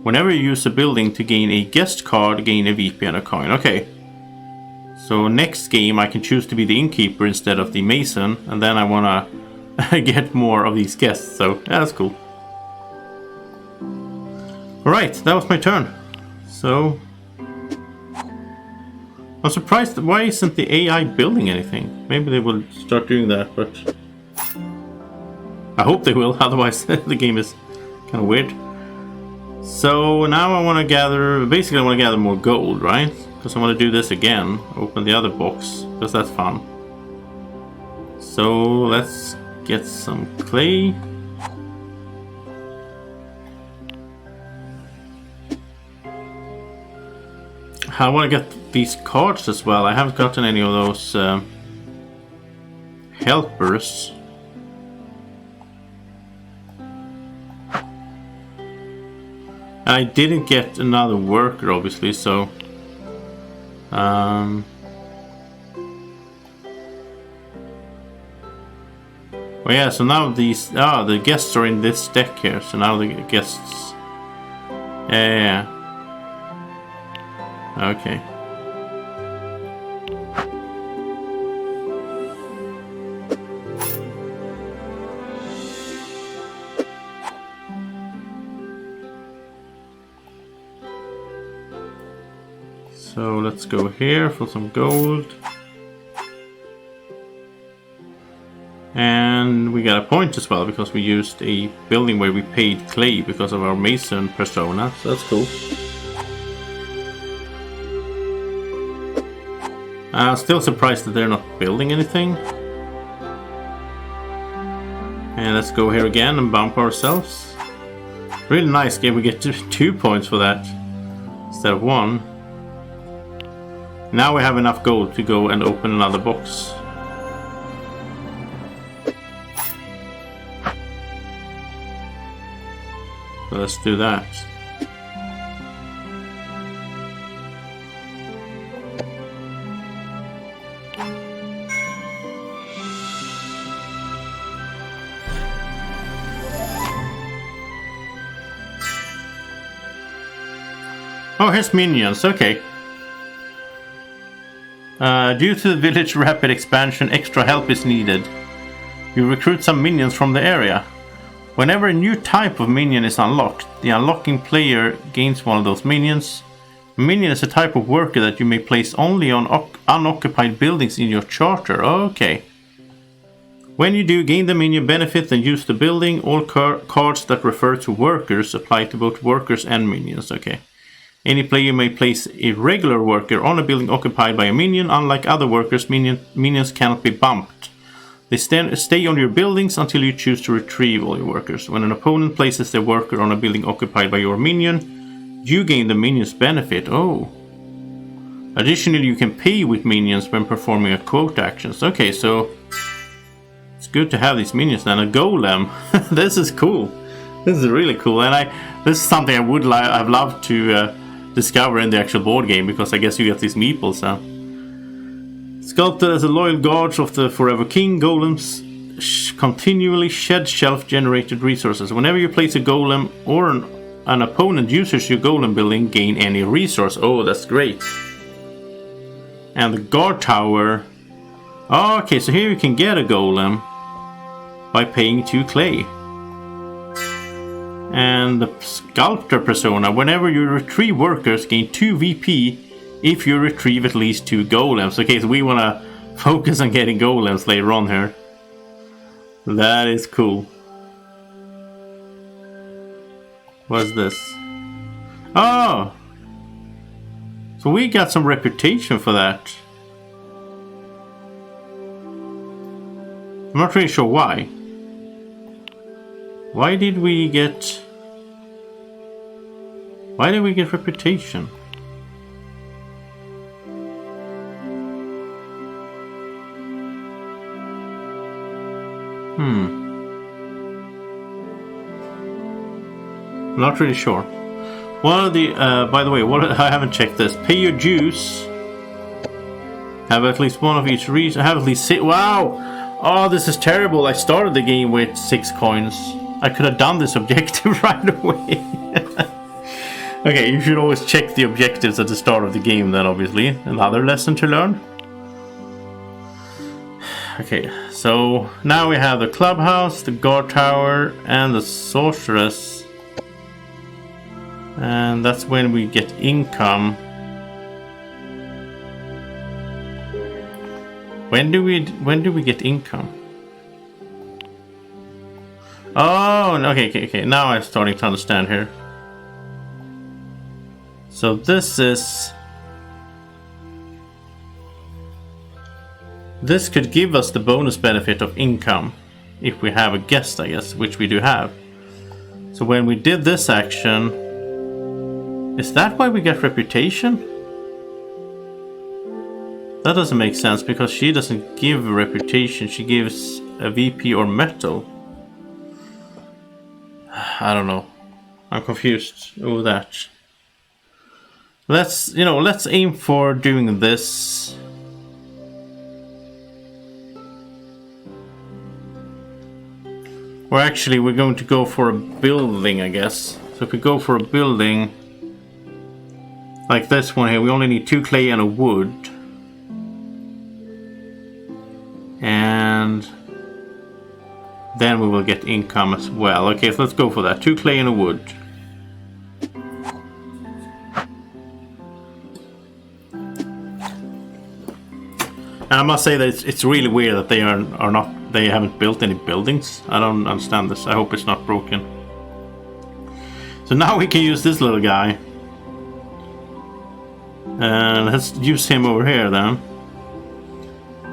Whenever you use a building to gain a guest card, gain a VP and a coin. Okay. So next game I can choose to be the innkeeper instead of the mason. And then I want to get more of these guests. So yeah, that's cool. Alright, that was my turn. So I'm surprised, why isn't the AI building anything? Maybe they will start doing that, but I hope they will, otherwise the game is kind of weird. So now I want to gather, basically I want to gather more gold, right? Because I want to do this again, open the other box, because that's fun. So let's get some clay. I want to get these cards as well. I haven't gotten any of those helpers. I didn't get another worker, obviously, so well, yeah, so now these the guests are in this deck here, so now the guests, yeah. Okay. So let's go here for some gold. And we got a point as well because we used a building where we paid clay because of our mason persona, so that's cool. I'm still surprised that they're not building anything. And let's go here again and bump ourselves. Really nice game, we get 2 points for that instead of 1. Now we have enough gold to go and open another box. So let's do that. Oh, here's minions, okay. Due to the village rapid expansion, extra help is needed. You recruit some minions from the area. Whenever a new type of minion is unlocked, the unlocking player gains one of those minions. A minion is a type of worker that you may place only on unoccupied buildings in your charter. Okay. When you do gain the minion benefit and use the building, all cards that refer to workers apply to both workers and minions. Okay. Any player may place a regular worker on a building occupied by a minion. Unlike other workers, minions cannot be bumped. They stay on your buildings until you choose to retrieve all your workers. When an opponent places their worker on a building occupied by your minion, you gain the minion's benefit. Oh. Additionally, you can pay with minions when performing a quote actions. Okay, so it's good to have these minions then. A golem. This is cool. This is really cool, and this is something I would I've loved to discover in the actual board game, because I guess you get these meeples. Sculpted as a loyal guard of the Forever King, golems continually shed shelf-generated resources. Whenever you place a golem or an opponent uses your golem building, gain any resource. Oh, that's great. And the guard tower. Oh, okay, so here you can get a golem by paying 2 clay. And the sculptor persona, whenever you retrieve workers, gain 2 VP if you retrieve at least 2 golems. Okay, so we want to focus on getting golems later on here. That is cool. What's this? Oh! So we got some reputation for that. I'm not really sure why. Why did we get reputation? Not really sure. One of the, by the way, I haven't checked this. Pay your dues. Have at least one of each region. Have at least 6. Wow! Oh, this is terrible. I started the game with 6 coins. I could have done this objective right away. Okay, you should always check the objectives at the start of the game then, obviously. Another lesson to learn. Okay, so now we have the clubhouse, the guard tower, and the sorceress. And that's when we get income. When do we get income? Oh, okay. Now I'm starting to understand here. So this could give us the bonus benefit of income if we have a guest, I guess, which we do have. So when we did this action, is that why we get reputation? That doesn't make sense because she doesn't give a reputation, she gives a VP or metal. I don't know. I'm confused over that. Let's aim for doing this. Or actually, we're going to go for a building, I guess. So if we go for a building like this one here, we only need 2 clay and a wood. And then we will get income as well. Okay, so let's go for that. 2 clay and a wood. And I must say that it's really weird that they they haven't built any buildings. I don't understand this. I hope it's not broken. So now we can use this little guy. And let's use him over here then.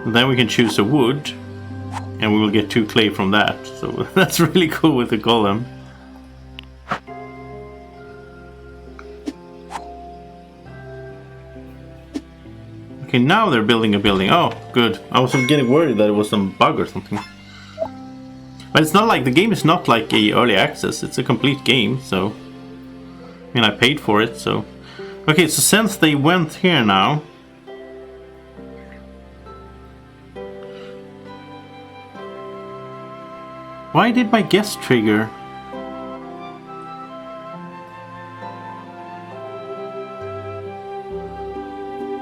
And then we can choose a wood. And we will get 2 clay from that. So that's really cool with the golem. Okay, now they're building a building. Oh, good. I was getting worried that it was some bug or something. But it's not like, the game is not like a early access. It's a complete game, so... I mean, I paid for it, so... Okay, so since they went here now... Why did my guest trigger?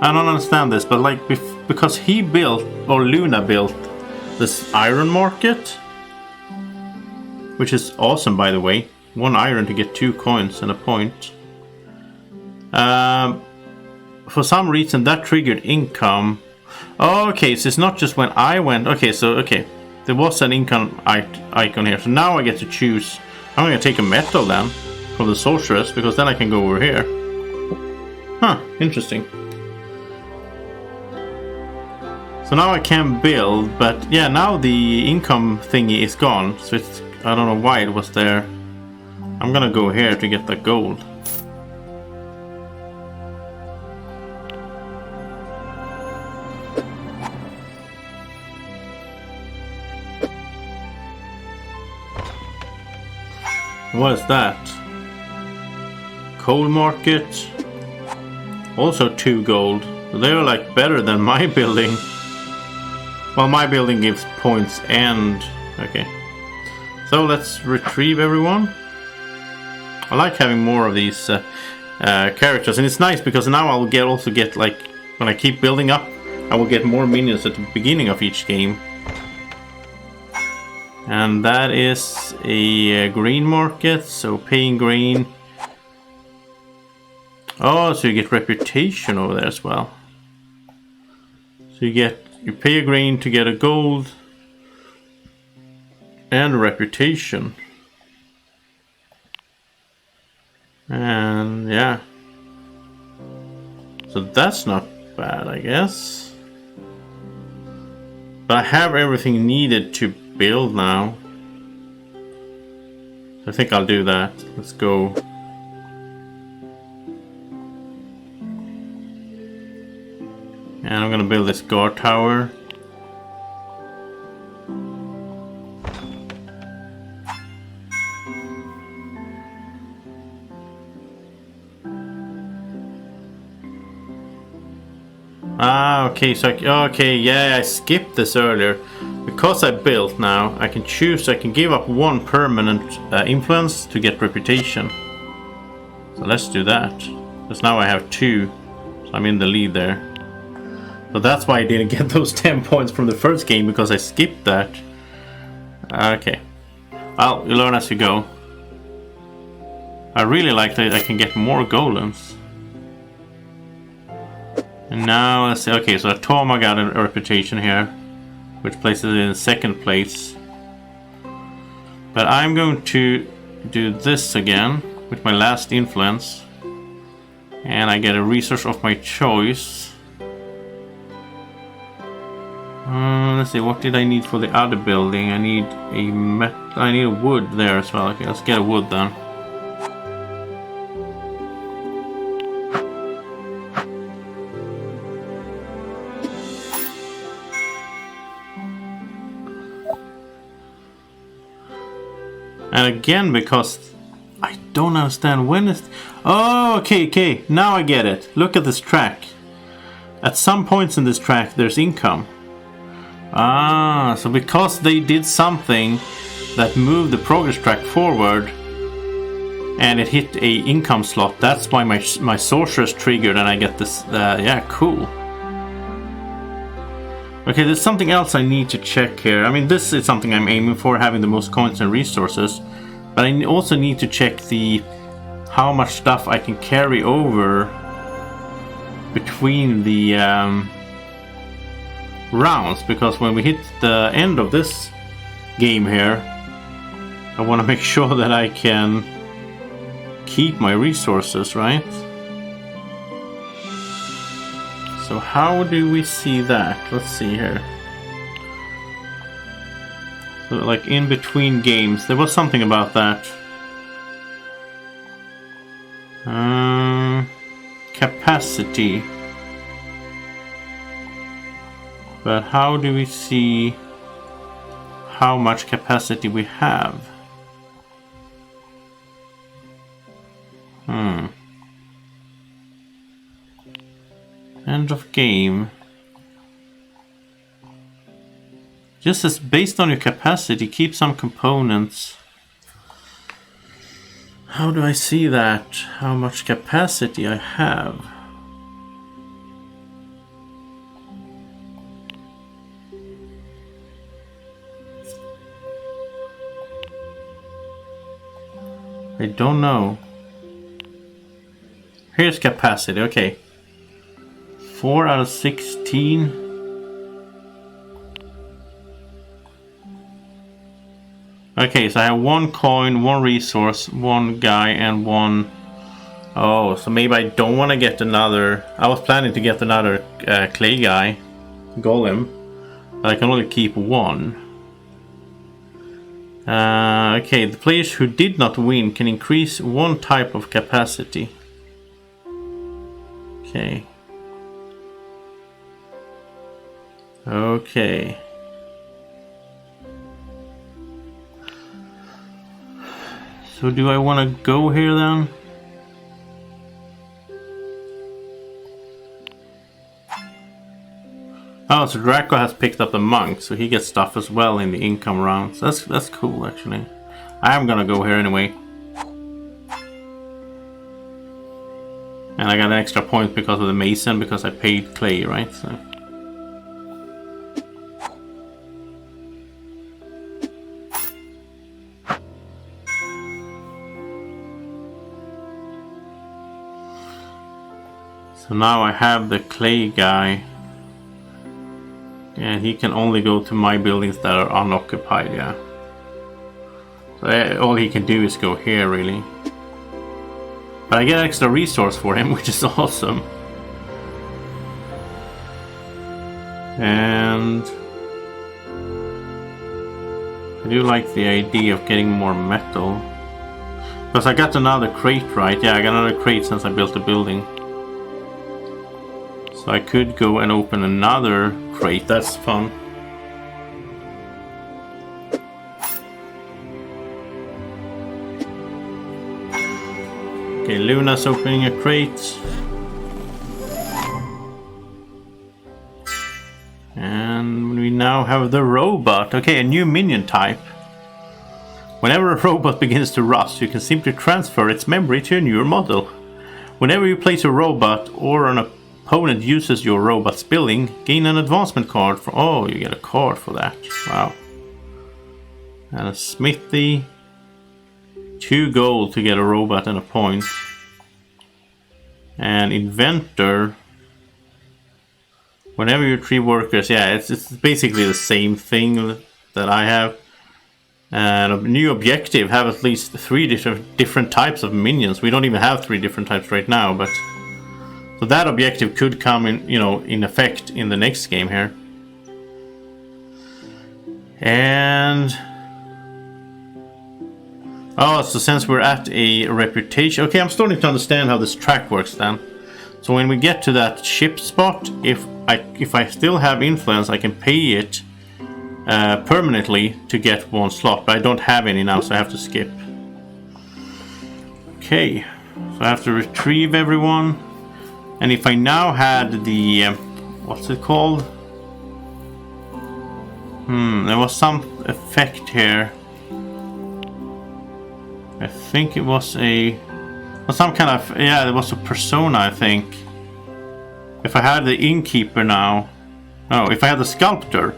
I don't understand this, but like because he built, or Luna built, this iron market, which is awesome, by the way. 1 iron to get 2 coins and a point. For some reason that triggered income. Oh, okay, so it's not just when I went. Okay, so okay, there was an income icon here. So now I get to choose. I'm gonna take a metal then from the sorceress because then I can go over here. Huh, interesting. So now I can build, but yeah, now the income thingy is gone. So it's, I don't know why it was there. I'm gonna go here to get the gold. What is that? Coal market. Also 2 gold. They're like better than my building. Well, my building gives points and... Okay. So let's retrieve everyone. I like having more of these characters. And it's nice because now I'll also get like... When I keep building up, I will get more minions at the beginning of each game. And that is a green market. So paying green. Oh, so you get reputation over there as well. So you pay a green to get a gold and a reputation. And yeah. So that's not bad, I guess. But I have everything needed to build now. I think I'll do that. Let's go. And I'm gonna build this guard tower. Ah, okay, so okay, yeah, I skipped this earlier. Because I built now, I can choose, I can give up one permanent influence to get reputation. So let's do that. Because now I have 2, so I'm in the lead there. So that's why I didn't get those 10 points from the first game, because I skipped that. Okay. Well, you learn as you go. I really like that I can get more golems. And now let's see. Okay, so Toma got a reputation here, which places it in 2nd place. But I'm going to do this again with my last influence. And I get a resource of my choice. Let's see, what did I need for the other building? I need a wood there as well. Okay, let's get a wood then. And again, because I don't understand when is... Oh, okay, now I get it. Look at this track. At some points in this track, there's income. Ah, so because they did something that moved the progress track forward and it hit a income slot, that's why my sorceress triggered and I get this. Yeah, cool. Okay, there's something else I need to check here. I mean, this is something I'm aiming for, having the most coins and resources. But I also need to check how much stuff I can carry over between the rounds. Because when we hit the end of this game here, I want to make sure that I can keep my resources, right? So how do we see that? Let's see here. So like in between games, there was something about that. Capacity. But how do we see how much capacity we have? End of game. Just as based on your capacity, keep some components. How do I see that? How much capacity I have? I don't know. Here's capacity, okay. 4 out of 16. Okay, so I have 1 coin, 1 resource, 1 guy, and 1... Oh, so maybe I don't want to get another... I was planning to get another clay guy, golem, but I can only keep 1. Okay, the players who did not win can increase 1 type of capacity. Okay. Okay. So do I want to go here then? Oh, so Draco has picked up the monk, so he gets stuff as well in the income rounds. That's cool actually. I am gonna go here anyway. And I got an extra point because of the mason, because I paid clay, right? So now I have the clay guy. And he can only go to my buildings that are unoccupied, yeah. So all he can do is go here, really. But I get extra resource for him, which is awesome. And I do like the idea of getting more metal. Because I got another crate, right? Yeah, I got another crate since I built the building. So I could go and open another crate. That's fun. Okay, Luna's opening a crate. And we now have the robot. Okay, a new minion type. Whenever a robot begins to rust, you can simply transfer its memory to a newer model. Whenever you place a robot or an opponent uses your robot's building, gain an advancement card for... Oh, you get a card for that. Wow. And a smithy. 2 gold to get a robot and a point. And inventor. Whenever you retrieve workers, yeah, it's basically the same thing that I have. And a new objective, have at least 3 different types of minions. We don't even have 3 different types right now, but so that objective could come in, you know, in effect in the next game here. And oh, so since we're at a reputation, okay, I'm starting to understand how this track works then. So when we get to that ship spot, if I still have influence, I can pay it permanently to get 1 slot, but I don't have any now, so I have to skip. Okay, so I have to retrieve everyone, and if I now had the what's it called? There was some effect here. I think it was some kind of, yeah, there was a persona, I think. If I had the innkeeper now, no, if I had the sculptor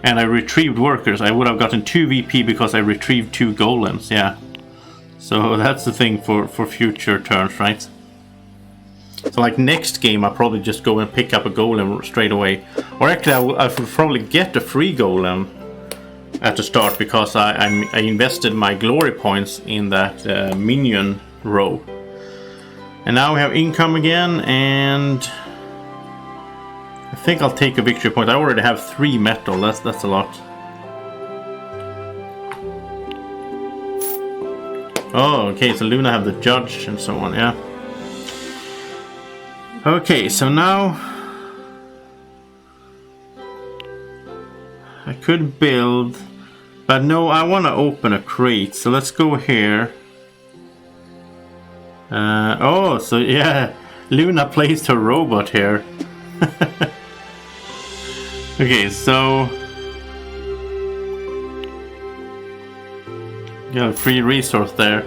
and I retrieved workers, I would have gotten 2 VP because I retrieved 2 golems, yeah. So that's the thing for future turns, right? So like next game, I'll probably just go and pick up a golem straight away. Or actually, I will probably get a free golem at the start because I invested my glory points in that minion row. And now we have income again, and I think I'll take a victory point. I already have 3 metal. That's a lot. Oh, okay. So Luna have the judge and so on. Yeah. Okay. So now I could build, but no, I want to open a crate. So let's go here. Oh, so yeah, Luna placed her robot here. Okay, so got a free resource there,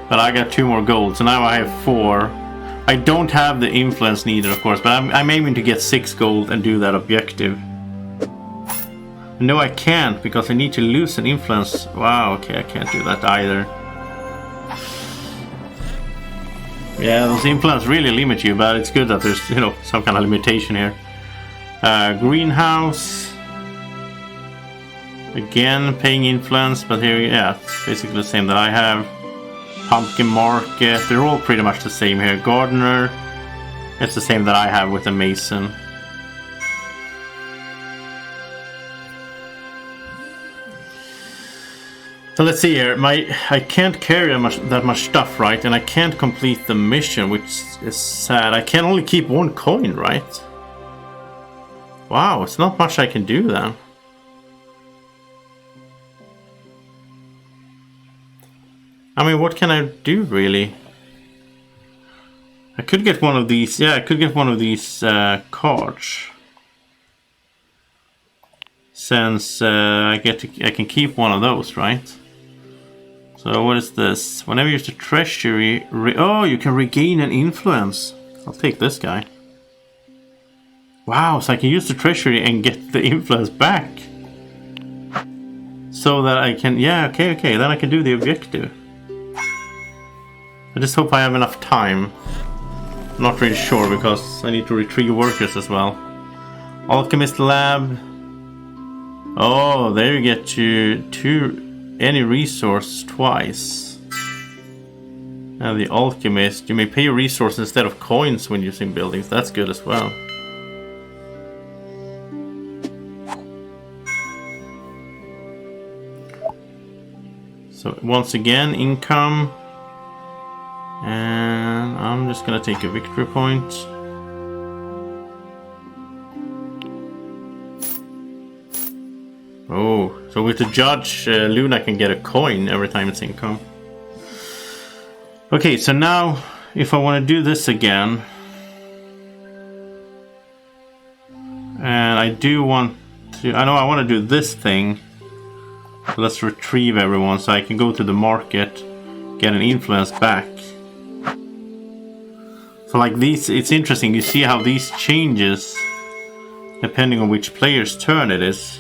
but I got 2 more gold, so now I have 4. I don't have the influence needed, of course, but I'm aiming to get 6 gold and do that objective. No, I can't, because I need to lose an influence. Wow, okay, I can't do that either. Yeah, those influence really limit you, but it's good that there's, you know, some kind of limitation here. Greenhouse. Again, paying influence, but here, yeah, it's basically the same that I have. Pumpkin Market, they're all pretty much the same here. Gardener, it's the same that I have with the Mason. So let's see here, I can't carry that much stuff, right? And I can't complete the mission, which is sad. I can only keep 1 coin, right? Wow, it's not much I can do then. I mean, what can I do really? I could get one of these, yeah, I could get one of these cards. Since I can keep one of those, right? So what is this? Whenever you use the treasury, oh, you can regain an influence. I'll take this guy. Wow, so I can use the treasury and get the influence back. So that I can, yeah, okay, then I can do the objective. I just hope I have enough time. I'm not really sure because I need to retrieve workers as well. Alchemist Lab. Oh, there you get to any resource twice. And the Alchemist, you may pay a resource instead of coins when using buildings. That's good as well. So once again, income. And I'm just gonna take a victory point. Oh, so with the judge, Luna can get a coin every time it's income. Okay, so now if I want to do this again, and And I do want to... I know I want to do this thing. So let's retrieve everyone so I can go to the market, get an influence back. So like these, it's interesting. You see how these changes depending on which player's turn it is.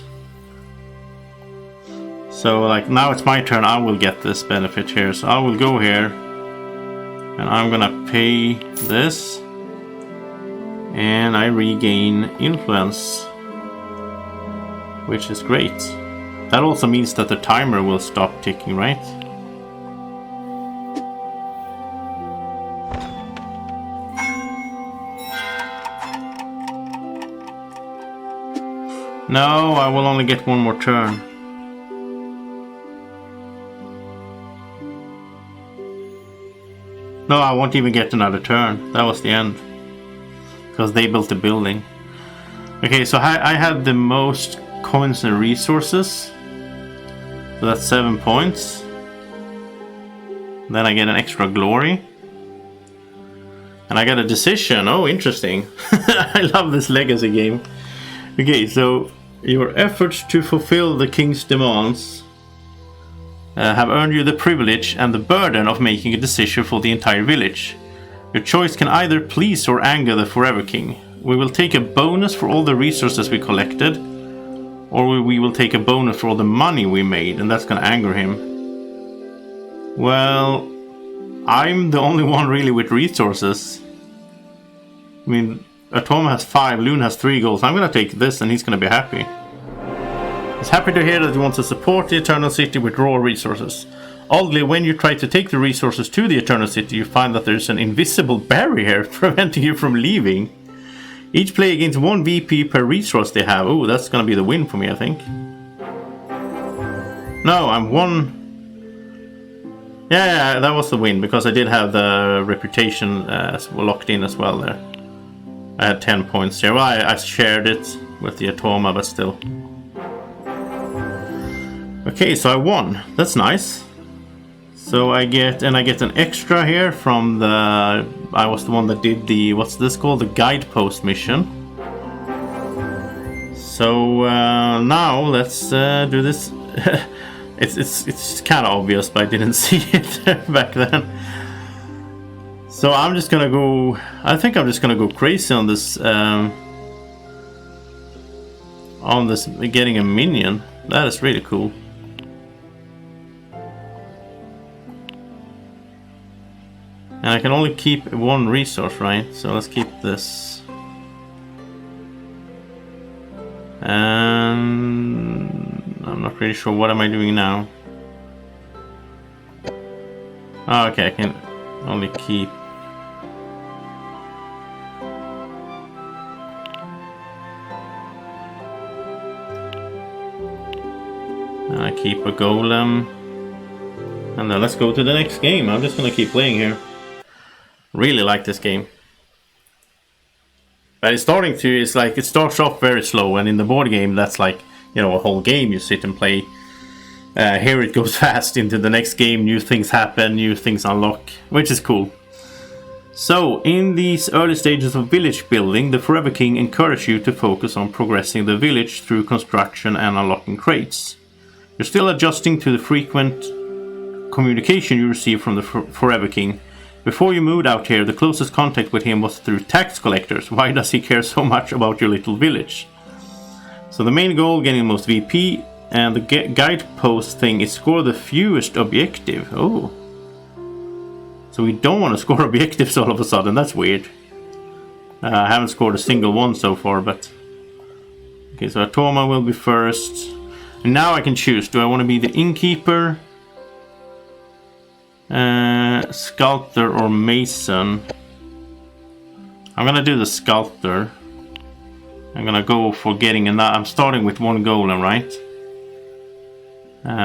So like now it's my turn, I will get this benefit here. So I will go here and I'm gonna pay this and I regain influence, which is great. That also means that the timer will stop ticking, right? No, I will only get one more turn. No, I won't even get another turn. That was the end. Because they built the building. Okay, so I had the most coins and resources. So that's 7 points. Then I get an extra glory. And I got a decision. Oh, interesting. I love this legacy game. Okay, so your efforts to fulfill the king's demands have earned you the privilege and the burden of making a decision for the entire village. Your choice can either please or anger the Forever King. We will take a bonus for all the resources we collected, or we will take a bonus for all the money we made, and that's gonna anger him. Well, I'm the only one really with resources. I mean, Atoma has 5, Loon has 3 goals. I'm gonna take this and he's gonna be happy. He's happy to hear that he wants to support the Eternal City with raw resources. Oddly, when you try to take the resources to the Eternal City, you find that there's an invisible barrier preventing you from leaving. Each player gains 1 VP per resource they have. Oh, that's gonna be the win for me, I think. No, I'm 1... Yeah, that was the win, because I did have the reputation locked in as well there. I had 10 points here. Well, I shared it with the Atoma, but still. Okay, so I won. That's nice. So I get an extra here from the... I was the one that did the... What's this called? The guidepost mission. So now let's do this. It's kind of obvious, but I didn't see it back then. So I'm just gonna go... I think I'm just gonna go crazy on this... getting a minion. That is really cool. And I can only keep 1 resource, right? So let's keep this. And I'm not really sure what am I doing now. Oh, okay, I can only keep... And I keep a golem. And then let's go to the next game. I'm just gonna keep playing here. Really like this game. But it's starting to, it's like, it starts off very slow, and in the board game that's like, you know, a whole game you sit and play. Here it goes fast into the next game, new things happen, new things unlock, which is cool. So, in these early stages of village building, the Forever King encourages you to focus on progressing the village through construction and unlocking crates. You're still adjusting to the frequent communication you receive from the Forever King. Before you moved out here, the closest contact with him was through tax collectors. Why does he care so much about your little village? So the main goal, getting the most VP, and the guidepost thing is score the fewest objective. Oh. So we don't want to score objectives all of a sudden, that's weird. I haven't scored a single one so far, but... Okay, so Atoma will be first. And now I can choose, do I want to be the innkeeper? Sculptor or mason? I'm gonna do the sculptor. I'm gonna go for getting enough. I'm starting with 1 golem, right?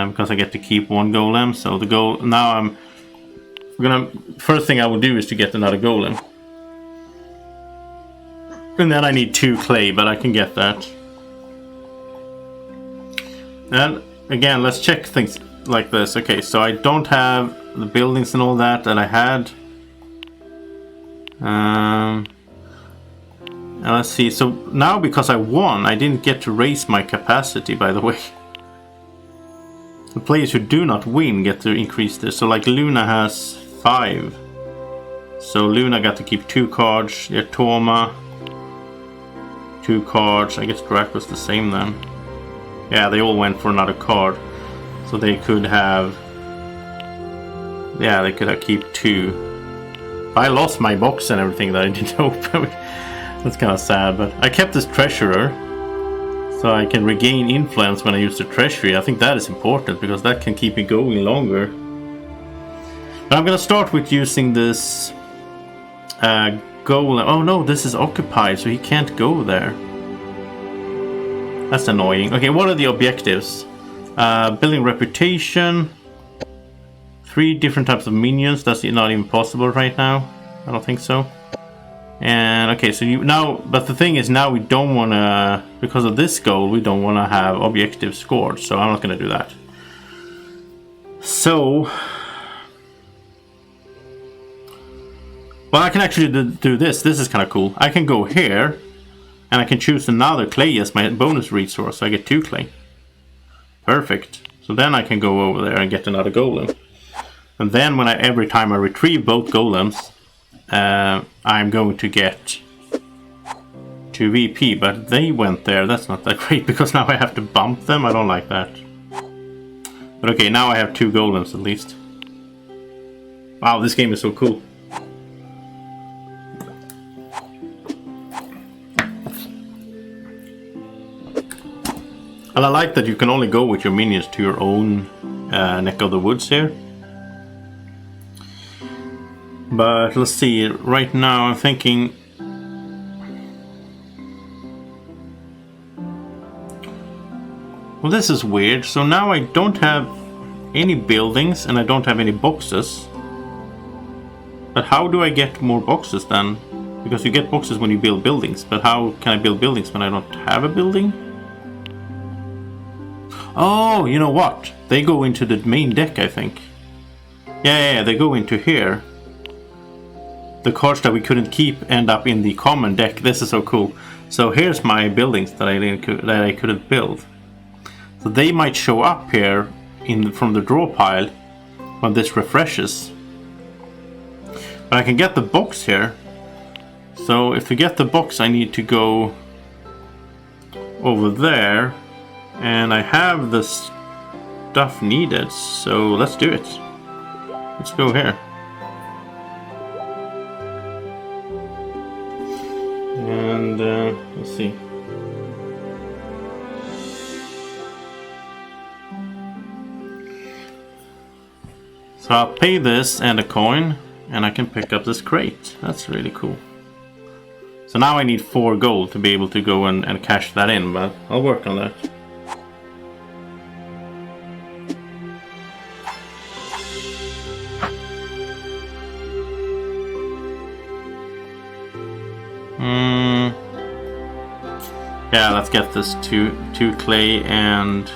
Because I get to keep 1 golem. So the goal now I'm gonna... First thing I will do is to get another golem. And then I need 2 clay, but I can get that. And again, let's check things like this. Okay, so I don't have the buildings and all that I had. Let's see, so now because I won, I didn't get to raise my capacity, by the way. The players who do not win get to increase this. So like Luna has 5. So Luna got to keep 2 cards. Toma, 2 cards. I guess Drac was the same then. Yeah, they all went for another card. So they could have... Yeah, they could have keep 2. I lost my box and everything that I didn't open. That's kind of sad, but I kept this treasurer. So I can regain influence when I use the treasury. I think that is important because that can keep me going longer. But I'm gonna start with using this golem. Oh no, this is occupied, so he can't go there. That's annoying. Okay, what are the objectives? Building reputation. 3 different types of minions. That's not even possible right now. I don't think so. And okay, so you now, but the thing is now we don't want to, because of this goal, we don't want to have objectives scored. So I'm not going to do that. So, well, I can actually do this. This is kind of cool. I can go here, and I can choose another clay as my bonus resource. So I get 2 clay. Perfect. So then I can go over there and get another golem. And then when every time I retrieve both golems, I'm going to get 2 VP, but they went there. That's not that great because now I have to bump them. I don't like that. But okay, now I have 2 golems at least. Wow, this game is so cool. And I like that you can only go with your minions to your own neck of the woods here. But let's see, right now I'm thinking... Well, this is weird. So now I don't have any buildings and I don't have any boxes. But how do I get more boxes then? Because you get boxes when you build buildings. But how can I build buildings when I don't have a building? Oh, you know what? They go into the main deck, I think. Yeah, they go into here. The cards that we couldn't keep end up in the common deck. This is so cool. So here's my buildings that I couldn't build. So they might show up here from the draw pile when this refreshes. But I can get the box here. So if to get the box I need to go over there. And I have the stuff needed. So let's do it. Let's go here. And let's see. So I'll pay this and a coin, and I can pick up this crate. That's really cool. So now I need 4 gold to be able to go and cash that in, but I'll work on that. Yeah, let's get this 2 clay and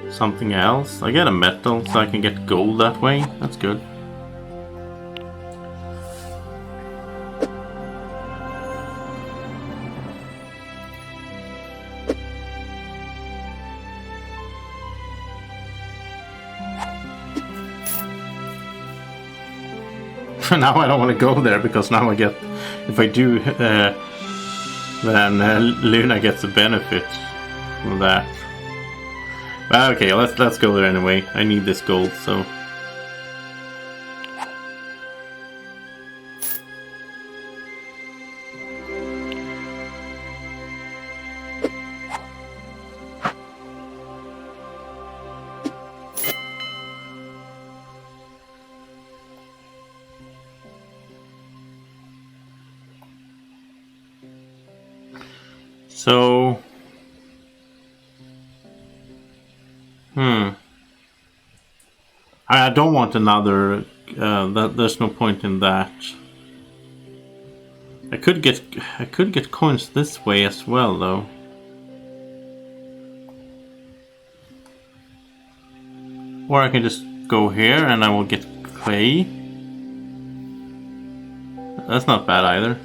something else. I get a metal so I can get gold that way. That's good. Now I don't want to go there because now I get, if I do, then Luna gets a benefit from that. But okay, let's go there anyway. I need this gold, so. So, I don't want another. There's no point in that. I could get coins this way as well, though. Or I can just go here and I will get clay. That's not bad either.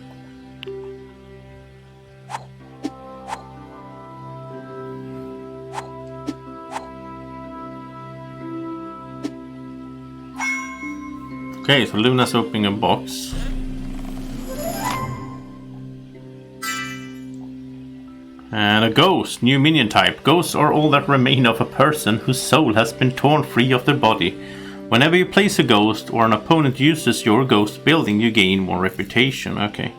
Okay, so Luna's opening a box. And a ghost, new minion type. Ghosts are all that remain of a person whose soul has been torn free of their body. Whenever you place a ghost or an opponent uses your ghost building, you gain more reputation. Okay.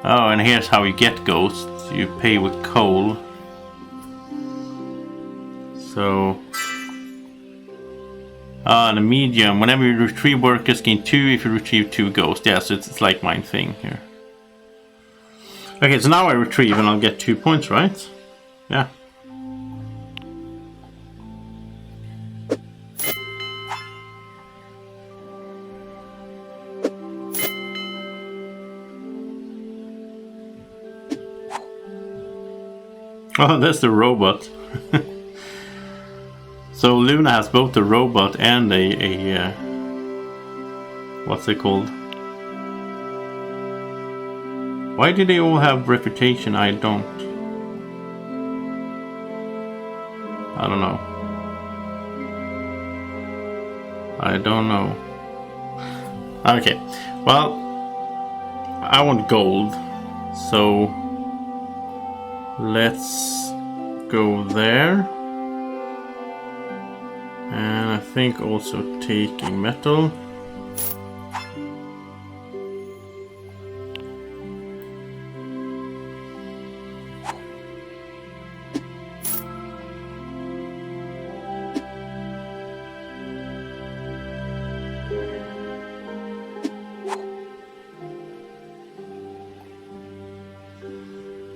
Oh, and here's how you get ghosts. You pay with coal. So... and a medium. Whenever you retrieve workers, gain 2 if you retrieve 2 ghosts. Yeah, so it's like mine thing here. Okay, so now I retrieve and I'll get 2 points, right? Yeah. Oh, that's the robot. So Luna has both a robot and a what's it called? Why do they all have reputation? I don't know. I don't know. Okay, well, I want gold, so let's go there. And I think also taking metal.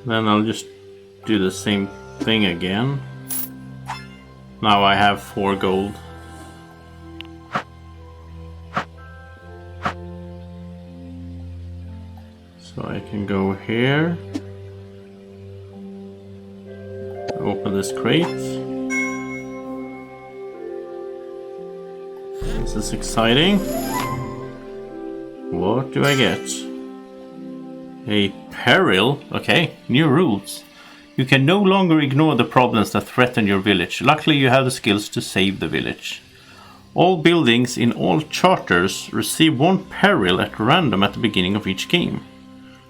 Then I'll just do the same thing again. Now I have 4 gold. So I can go here. Open this crate. This is exciting. What do I get? A peril? Okay, new rules. You can no longer ignore the problems that threaten your village. Luckily, you have the skills to save the village. All buildings in all charters receive 1 peril at random at the beginning of each game.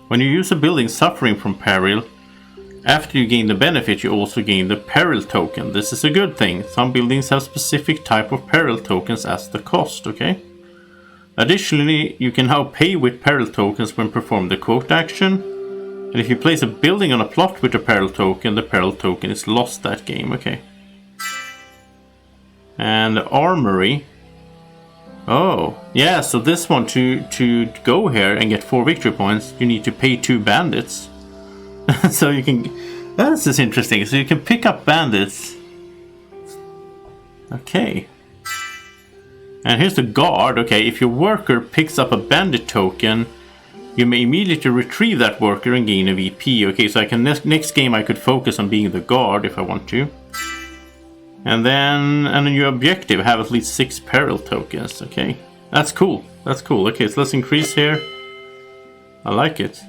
When you use a building suffering from peril, after you gain the benefit, you also gain the peril token. This is a good thing. Some buildings have specific type of peril tokens as the cost, okay? Additionally, you can now pay with peril tokens when performing the quote action. And if you place a building on a plot with a peril token, the peril token is lost that game, okay. And the armory. Oh, yeah, so this one, to go here and get 4 victory points, you need to pay 2 bandits. So you can... This is interesting. So you can pick up bandits. Okay. And here's the guard. Okay, if your worker picks up a bandit token, you may immediately retrieve that worker and gain a VP. Okay, so I can next game I could focus on being the guard if I want to. And then your objective, have at least 6 peril tokens. Okay, that's cool. That's cool. Okay, so let's increase here. I like it.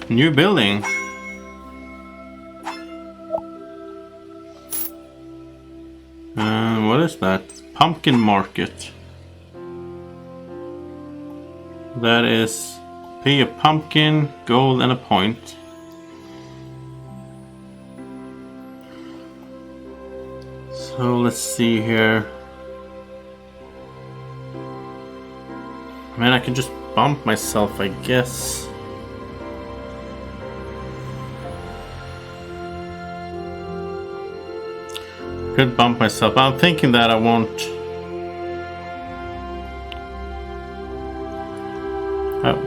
New building. What is that? Pumpkin market. That is pay a pumpkin, gold, and a point. So let's see here. Man, I can just bump myself, I guess. Could bump myself. I'm thinking that I won't.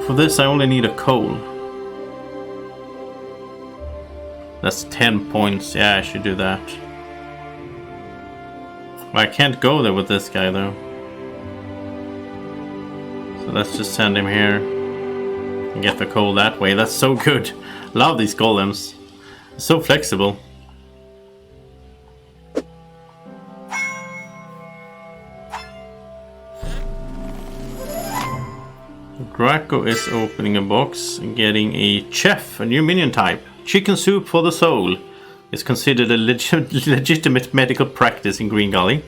For this, I only need a coal. That's 10 points. Yeah, I should do that. Well, I can't go there with this guy, though. So let's just send him here and get the coal that way. That's so good. Love these golems. So flexible. Draco is opening a box and getting a chef, a new minion type. Chicken soup for the soul. It's considered a legitimate medical practice in Green Gully.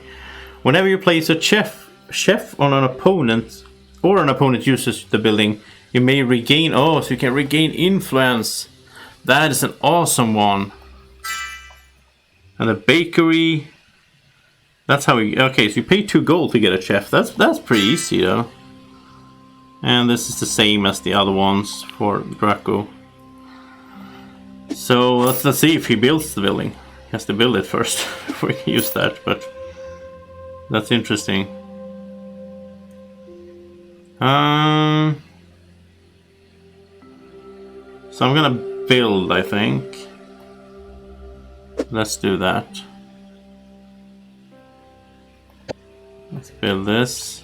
Whenever you place a chef on an opponent, or an opponent uses the building, you may regain... Oh, so you can regain influence. That is an awesome one. And the bakery... That's how we... Okay, so you pay 2 gold to get a chef. That's pretty easy, though. And this is the same as the other ones for Draco. So let's see if he builds the building. He has to build it first before we can use that, but that's interesting. So I'm gonna build, I think. Let's do that. Let's build this.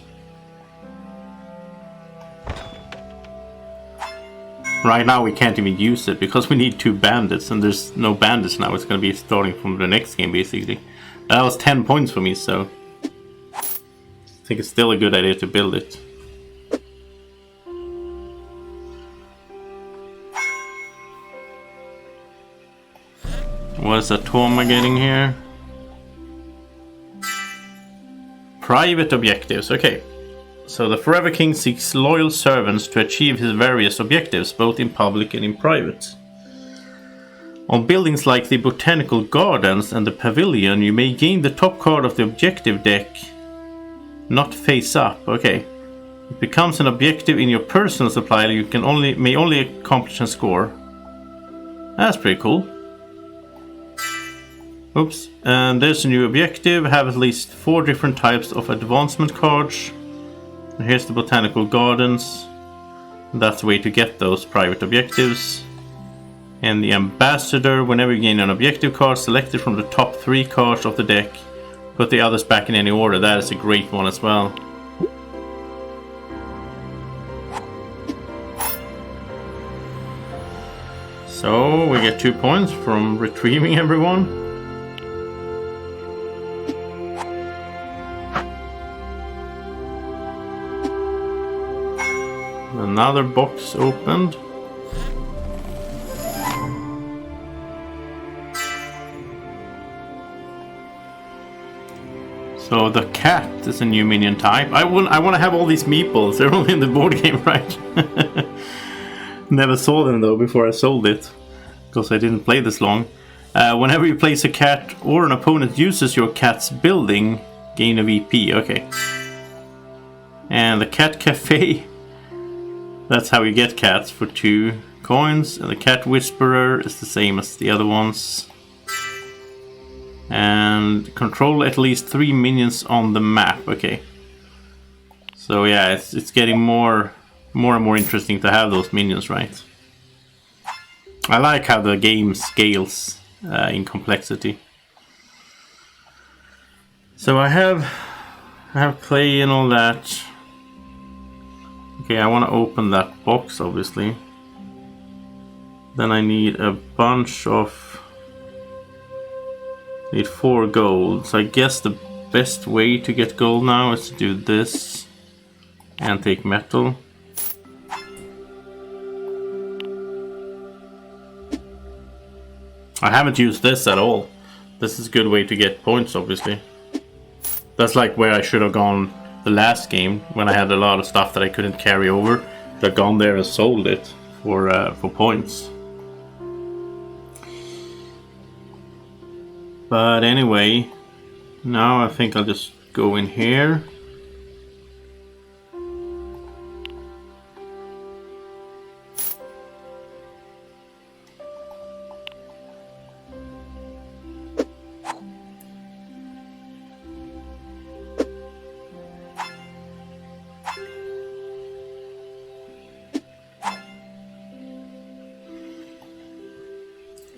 Right now we can't even use it because we need 2 bandits, and there's no bandits now. It's going to be starting from the next game, basically. That was 10 points for me, so I think it's still a good idea to build it. What is that Toma getting here? Private objectives, okay. So the Forever King seeks loyal servants to achieve his various objectives, both in public and in private. On buildings like the Botanical Gardens and the Pavilion, you may gain the top card of the objective deck, not face up, okay. It becomes an objective in your personal supply, you may only accomplish and score. That's pretty cool. Oops, and there's a new objective, have at least 4 different types of advancement cards. And here's the Botanical Gardens. That's the way to get those private objectives. And the Ambassador, whenever you gain an objective card, select it from the top 3 cards of the deck. Put the others back in any order, that is a great one as well. So we get 2 points from retrieving everyone. Another box opened. So the cat is a new minion type. I want to have all these meeples. They're only in the board game, right? Never saw them though before I sold it, because I didn't play this long. Whenever you place a cat or an opponent uses your cat's building, gain a VP. Okay. And the cat cafe. That's how you get cats, for 2 coins. And the Cat Whisperer is the same as the other ones. And control at least 3 minions on the map. Okay. So yeah, it's getting more and more interesting to have those minions, right? I like how the game scales in complexity. So I have clay and all that. Okay, I want to open that box, obviously. Then I need a bunch of... Need 4 gold. So I guess the best way to get gold now is to do this. And take metal. I haven't used this at all. This is a good way to get points, obviously. That's like where I should have gone the last game, when I had a lot of stuff that I couldn't carry over. I've gone there and sold it for points. But anyway, now I think I'll just go in here.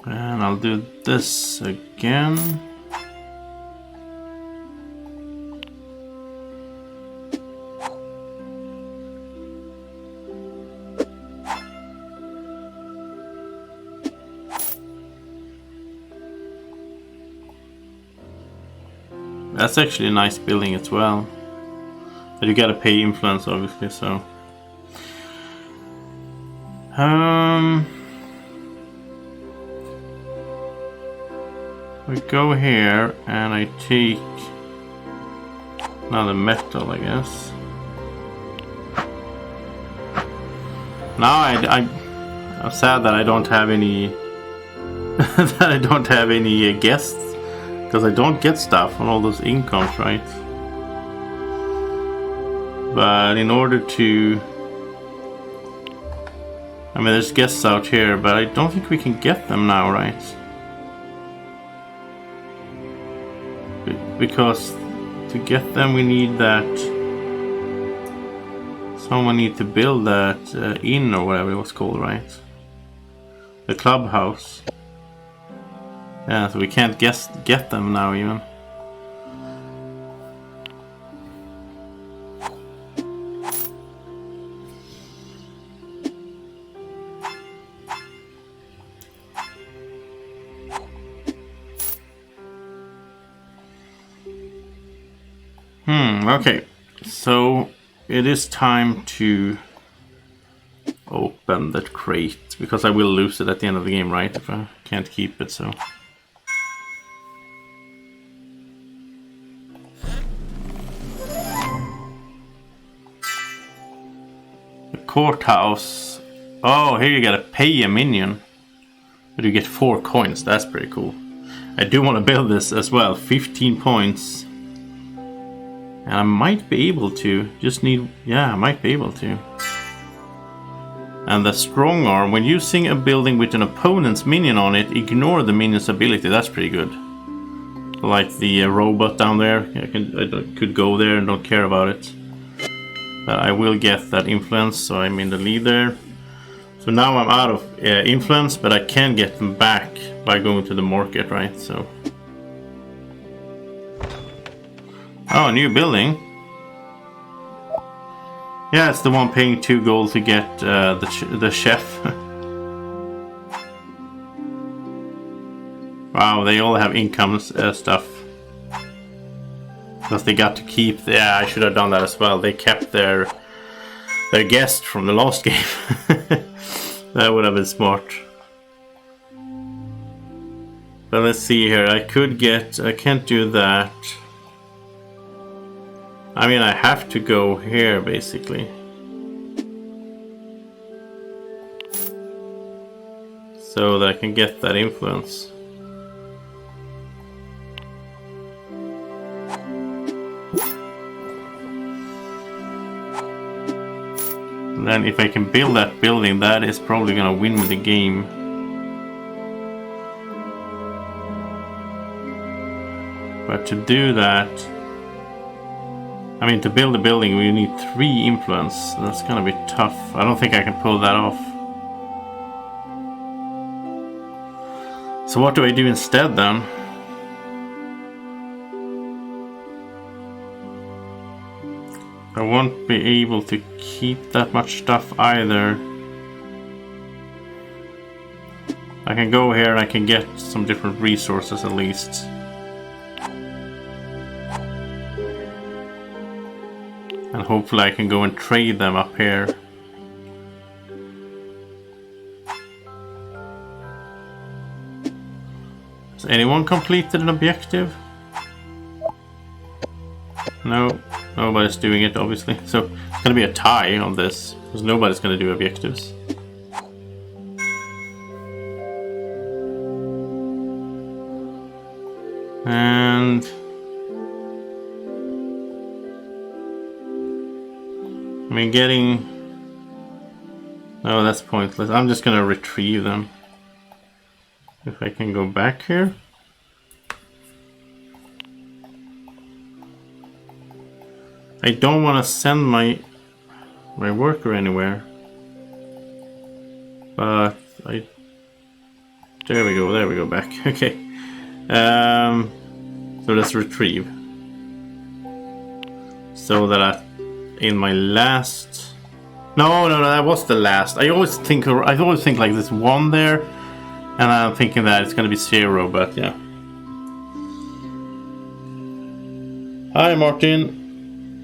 And I'll do this again. That's actually a nice building as well. But you gotta pay influence, obviously, so. We go here and I take another metal, I guess. Now I'm sad that I don't have any that I don't have any guests, because I don't get stuff on all those incomes, right? But in order to, I mean, there's guests out here, but I don't think we can get them now, right? Because to get them we need that, someone need to build that inn or whatever it was called, right? The clubhouse. Yeah, so we can't get them now even. Okay, so it is time to open that crate, because I will lose it at the end of the game, right? If I can't keep it, so. The courthouse. Oh, here you gotta pay a minion. But you get 4 coins, that's pretty cool. I do want to build this as well, 15 points. And I might be able to, I might be able to. And the strong arm, when using a building with an opponent's minion on it, ignore the minion's ability, that's pretty good. Like the robot down there, I could go there and don't care about it. But I will get that influence, so I'm in the lead there. So now I'm out of influence, but I can get them back by going to the market, right? So. Oh, a new building. Yeah, it's the one paying 2 gold to get the chef. Wow, they all have income stuff. Because they got to keep. Yeah, I should have done that as well. They kept their guest from the last game. That would have been smart. But let's see here. I can't do that. I mean, I have to go here, basically. So that I can get that influence. And then if I can build that building, that is probably gonna win me the game. But to do that, I mean, to build a building, we need 3 influence. That's gonna be tough. I don't think I can pull that off. So what do I do instead then? I won't be able to keep that much stuff either. I can go here and I can get some different resources at least. And hopefully I can go and trade them up here. Has anyone completed an objective? No, nobody's doing it obviously. So it's gonna be a tie on this, because nobody's gonna do objectives. And I mean, no, that's pointless. I'm just gonna retrieve them. If I can go back here. I don't want to send my worker anywhere. But there we go back. Okay. So let's retrieve. So that in my last, no, that was the last. I always think like this 1 there, and I'm thinking that it's gonna be 0, but yeah. Hi Martin.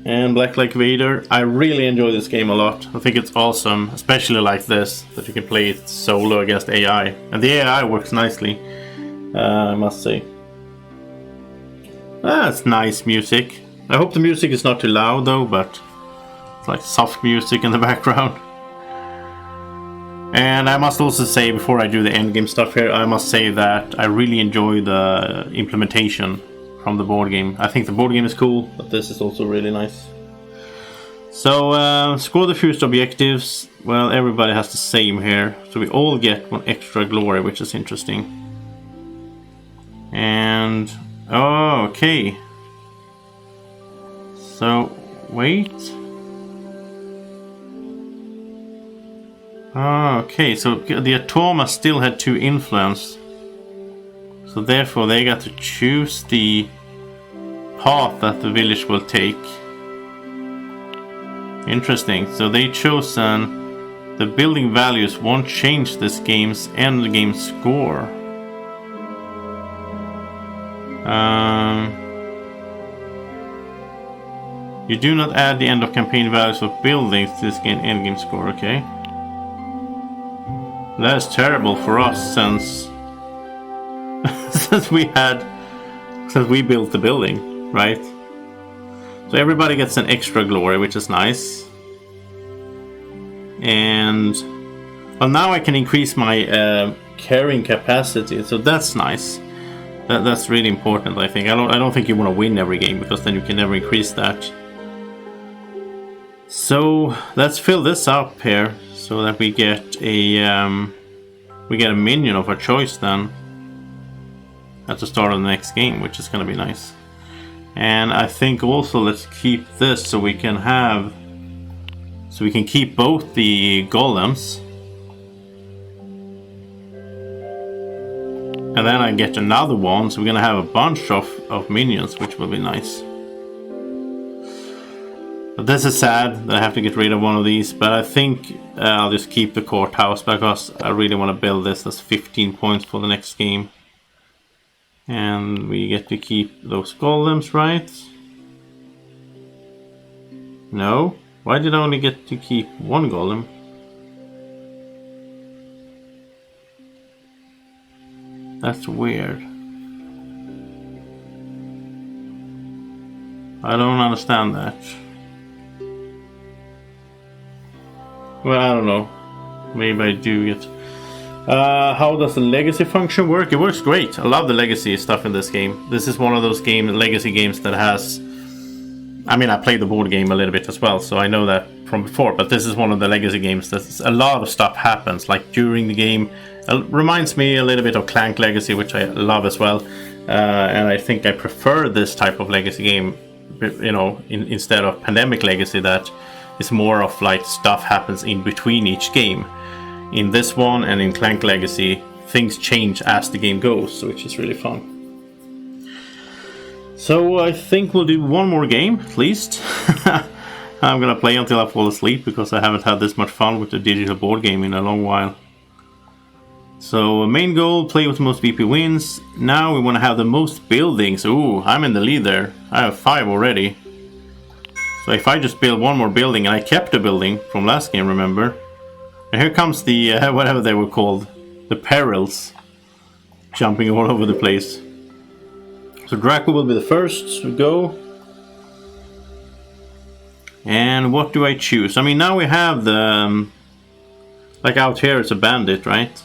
and Black Like Vader. I really enjoy this game a lot. I think it's awesome, especially like this, that you can play it solo against AI. And the AI works nicely, I must say. That's nice music. I hope the music is not too loud though, but it's like soft music in the background. And I must also say, before I do the endgame stuff here, I must say that I really enjoy the implementation from the board game. I think the board game is cool, but this is also really nice. So, score the fused objectives. Well, everybody has the same here, so we all get 1 extra glory, which is interesting. And... oh, okay. So, wait... okay, so the Automa still had 2 influence. So therefore they got to choose the path that the village will take. Interesting. So they chosen the building values won't change this game's end game score. You do not add the end of campaign values of buildings to this game end game score, okay? That is terrible for us since since we built the building, right? So everybody gets an extra glory, which is nice. And well, now I can increase my carrying capacity, so that's nice. That's really important, I think. I don't think you want to win every game, because then you can never increase that. So let's fill this up here, so that we get a minion of our choice then at the start of the next game, which is going to be nice. And I think also let's keep this so we can keep both the golems, and then I get another one, so we're going to have a bunch of minions, which will be nice. But this is sad that I have to get rid of one of these, but I think I'll just keep the courthouse, because I really want to build this as 15 points for the next game. And we get to keep those golems, right? No? Why did I only get to keep 1 golem? That's weird. I don't understand that. Well, I don't know. Maybe I do get... how does the legacy function work? It works great. I love the legacy stuff in this game. This is one of those legacy games that has... I mean, I played the board game a little bit as well, so I know that from before. But this is one of the legacy games that a lot of stuff happens, like during the game. It reminds me a little bit of Clank Legacy, which I love as well. And I think I prefer this type of legacy game, you know, instead of Pandemic Legacy, that is more of like stuff happens in between each game. In this one and in Clank Legacy, things change as the game goes, which is really fun. So I think we'll do one more game, at least. I'm gonna play until I fall asleep, because I haven't had this much fun with the digital board game in a long while. So main goal, play with the most BP wins. Now we want to have the most buildings. Ooh, I'm in the lead there. I have 5 already. So if I just build one more building, and I kept a building from last game, remember? And here comes the, whatever they were called, the perils, jumping all over the place. So Draco will be the first to go. And what do I choose? I mean, now we have the, like out here it's a bandit, right?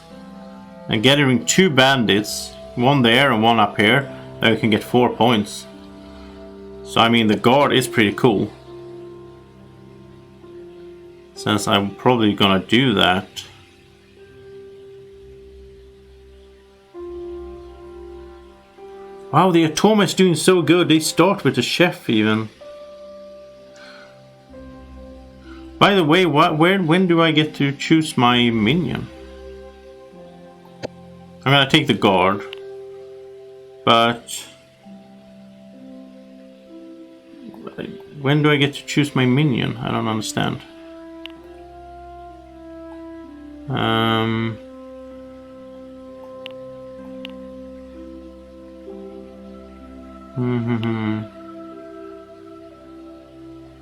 And getting 2 bandits, one there and one up here, then we can get 4 points. So I mean, the guard is pretty cool. Since I'm probably gonna do that. Wow, the Automa is doing so good. They start with the chef even. By the way, when do I get to choose my minion? I'm gonna take the guard. But when do I get to choose my minion? I don't understand.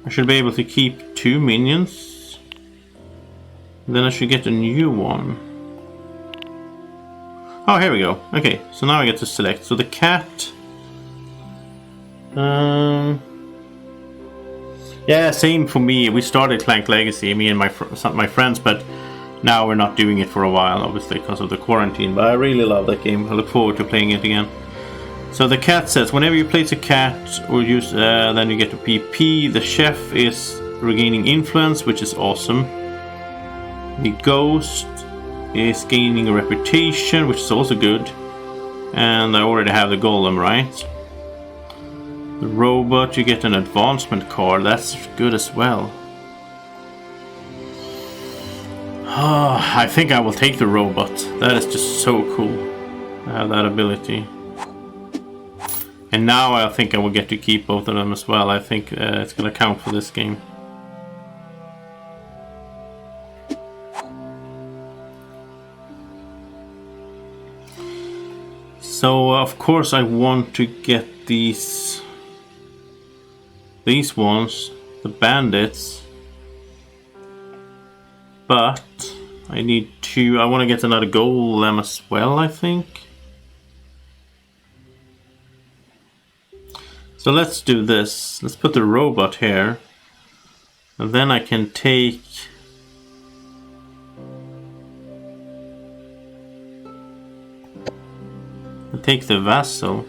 I should be able to keep 2 minions. Then I should get a new one. Oh, here we go. Okay, so now I get to select. So the cat... yeah, same for me. We started Clank Legacy, me and my friends, but now we're not doing it for a while, obviously, because of the quarantine. But I really love that game. I look forward to playing it again. So the cat says, whenever you place a cat or use, then you get a PP. The chef is regaining influence, which is awesome. The ghost is gaining a reputation, which is also good. And I already have the golem, right? The robot, you get an advancement card. That's good as well. Oh, I think I will take the robot. That is just so cool. I have that ability. And now I think I will get to keep both of them as well. I think it's going to count for this game. So of course I want to get these ones, the bandits. But I need to, I want to get another golem as well, I think. So let's do this. Let's put the robot here. And then I can take... the vassal.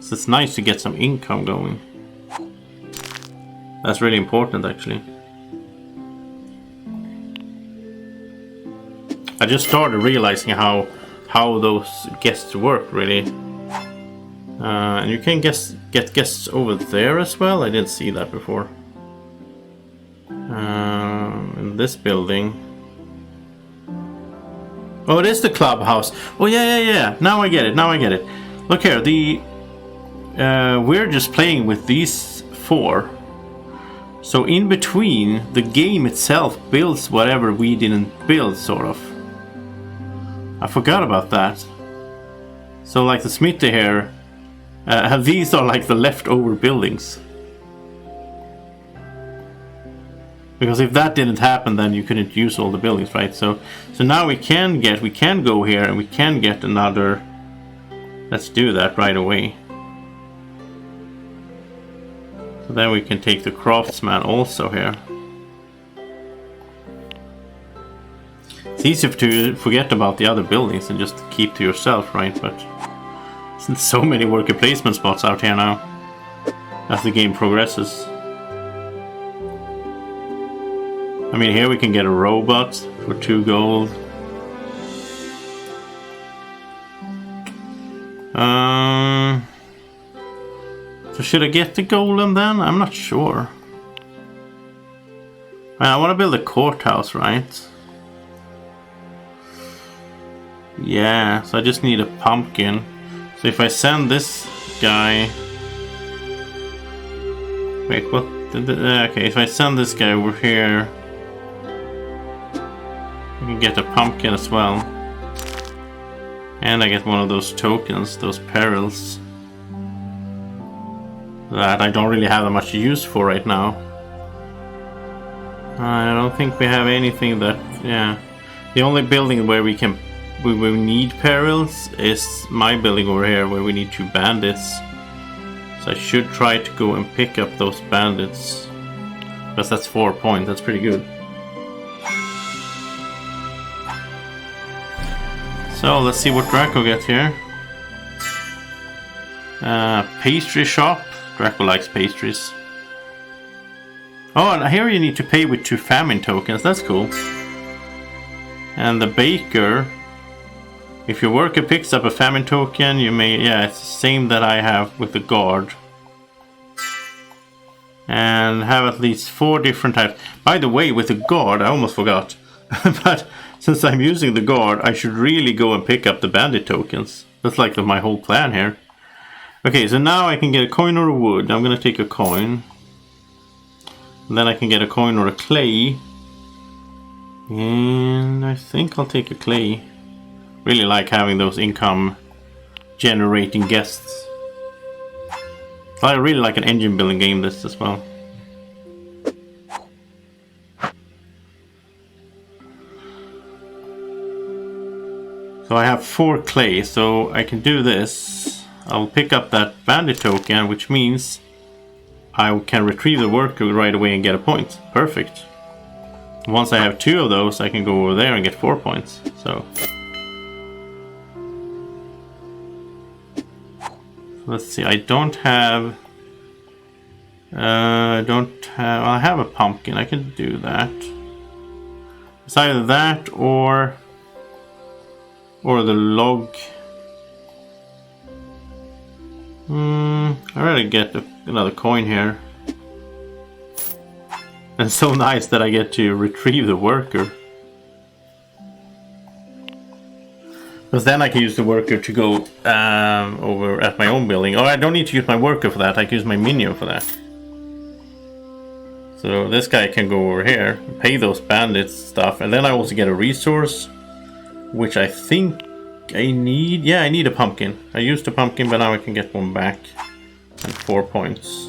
So it's nice to get some income going. That's really important, actually. I just started realizing how those guests work, really. And you can get guests over there as well. I didn't see that before. In this building. Oh, it is the clubhouse. Oh, yeah. Now I get it. Look here. We're just playing with these 4. So in between, the game itself builds whatever we didn't build, sort of. I forgot about that. So like the smithy here, these are like the leftover buildings. Because if that didn't happen, then you couldn't use all the buildings, right? So now we can go here and we can get another. Let's do that right away. So then we can take the craftsman also here. It's easy to forget about the other buildings and just keep to yourself, right? But there's so many worker placement spots out here now as the game progresses. I mean, here we can get a robot for 2 gold. So should I get the golem then? I'm not sure. I want to build a courthouse, right? Yeah, so I just need a pumpkin. So if I send this guy... Wait, what? Okay, if I send this guy over here... I can get a pumpkin as well. And I get one of those tokens, those perils. That I don't really have that much use for right now. I don't think we have anything that... Yeah. The only building where we need perils is my building over here, where we need 2 bandits. So I should try to go and pick up those bandits. Because that's 4 points, that's pretty good. So let's see what Draco gets here. Pastry shop. Draco likes pastries. Oh, and here you need to pay with 2 famine tokens. That's cool. And the baker. If your worker picks up a famine token, you may... Yeah, it's the same that I have with the guard. And have at least 4 different types. By the way, with the guard, I almost forgot. But since I'm using the guard, I should really go and pick up the bandit tokens. That's like my whole plan here. Okay, so now I can get a coin or a wood. I'm going to take a coin. And then I can get a coin or a clay. And I think I'll take a clay. Really like having those income generating guests. I really like an engine building game this as well. So I have 4 clay, so I can do this. I'll pick up that bandit token, which means I can retrieve the worker right away and get a point. Perfect. Once I have 2 of those, I can go over there and get 4 points. So let's see. I have a pumpkin. I can do that. It's either that or the log. I'd rather get another coin here. It's so nice that I get to retrieve the worker. Because then I can use the worker to go over at my own building. Oh, I don't need to use my worker for that. I can use my minion for that. So this guy can go over here, pay those bandits stuff, and then I also get a resource, which I think I need. Yeah, I need a pumpkin. I used a pumpkin, but now I can get one back. And 4 points.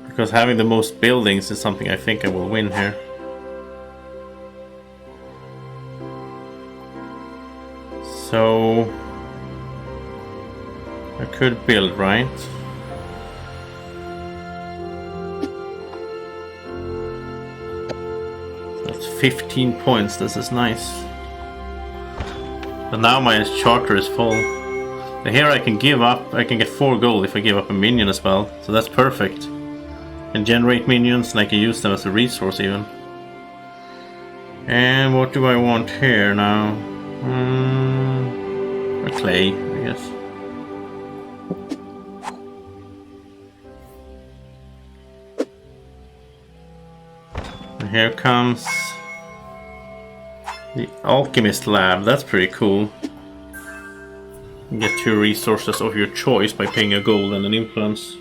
Because having the most buildings is something I think I will win here. So I could build, right? That's 15 points. This is nice. But now my charter is full. And here I can give up. I can get 4 gold if I give up a minion as well. So that's perfect. I can generate minions and I can use them as a resource even. And what do I want here now? A clay, I guess. And here comes the alchemist lab. That's pretty cool. You get 2 resources of your choice by paying a gold and an influence.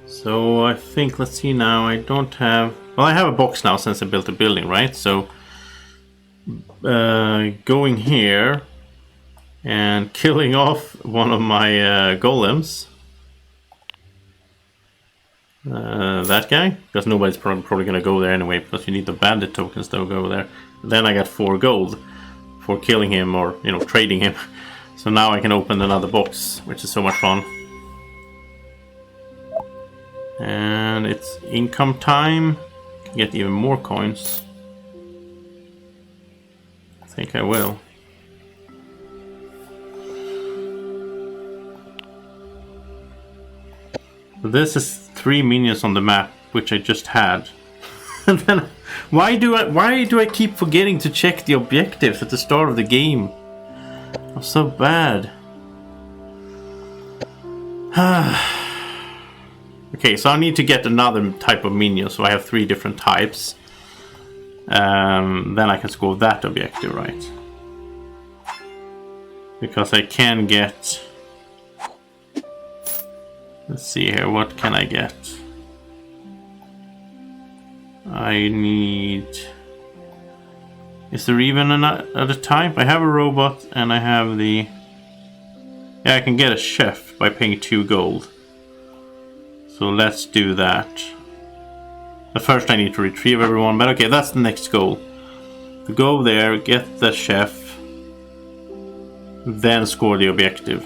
So I think, let's see now, I don't have... Well, I have a box now since I built a building, right? So going here and killing off one of my golems. That guy, because nobody's probably going to go there anyway, because you need the bandit tokens to go there. Then I got 4 gold for killing him, or, you know, trading him. So now I can open another box, which is so much fun. And it's income time. Can get even more coins. I think I will. So this is 3 minions on the map, which I just had. And then why do I keep forgetting to check the objectives at the start of the game? I'm so bad. Okay, so I need to get another type of minion, so I have 3 different types. Then I can score that objective, right? Because I can get... Let's see here, what can I get? I need... Is there even another type? I have a robot and I have the... Yeah, I can get a chef by paying 2 gold. So let's do that. But first I need to retrieve everyone, but okay, that's the next goal. To go there, get the chef, then score the objective.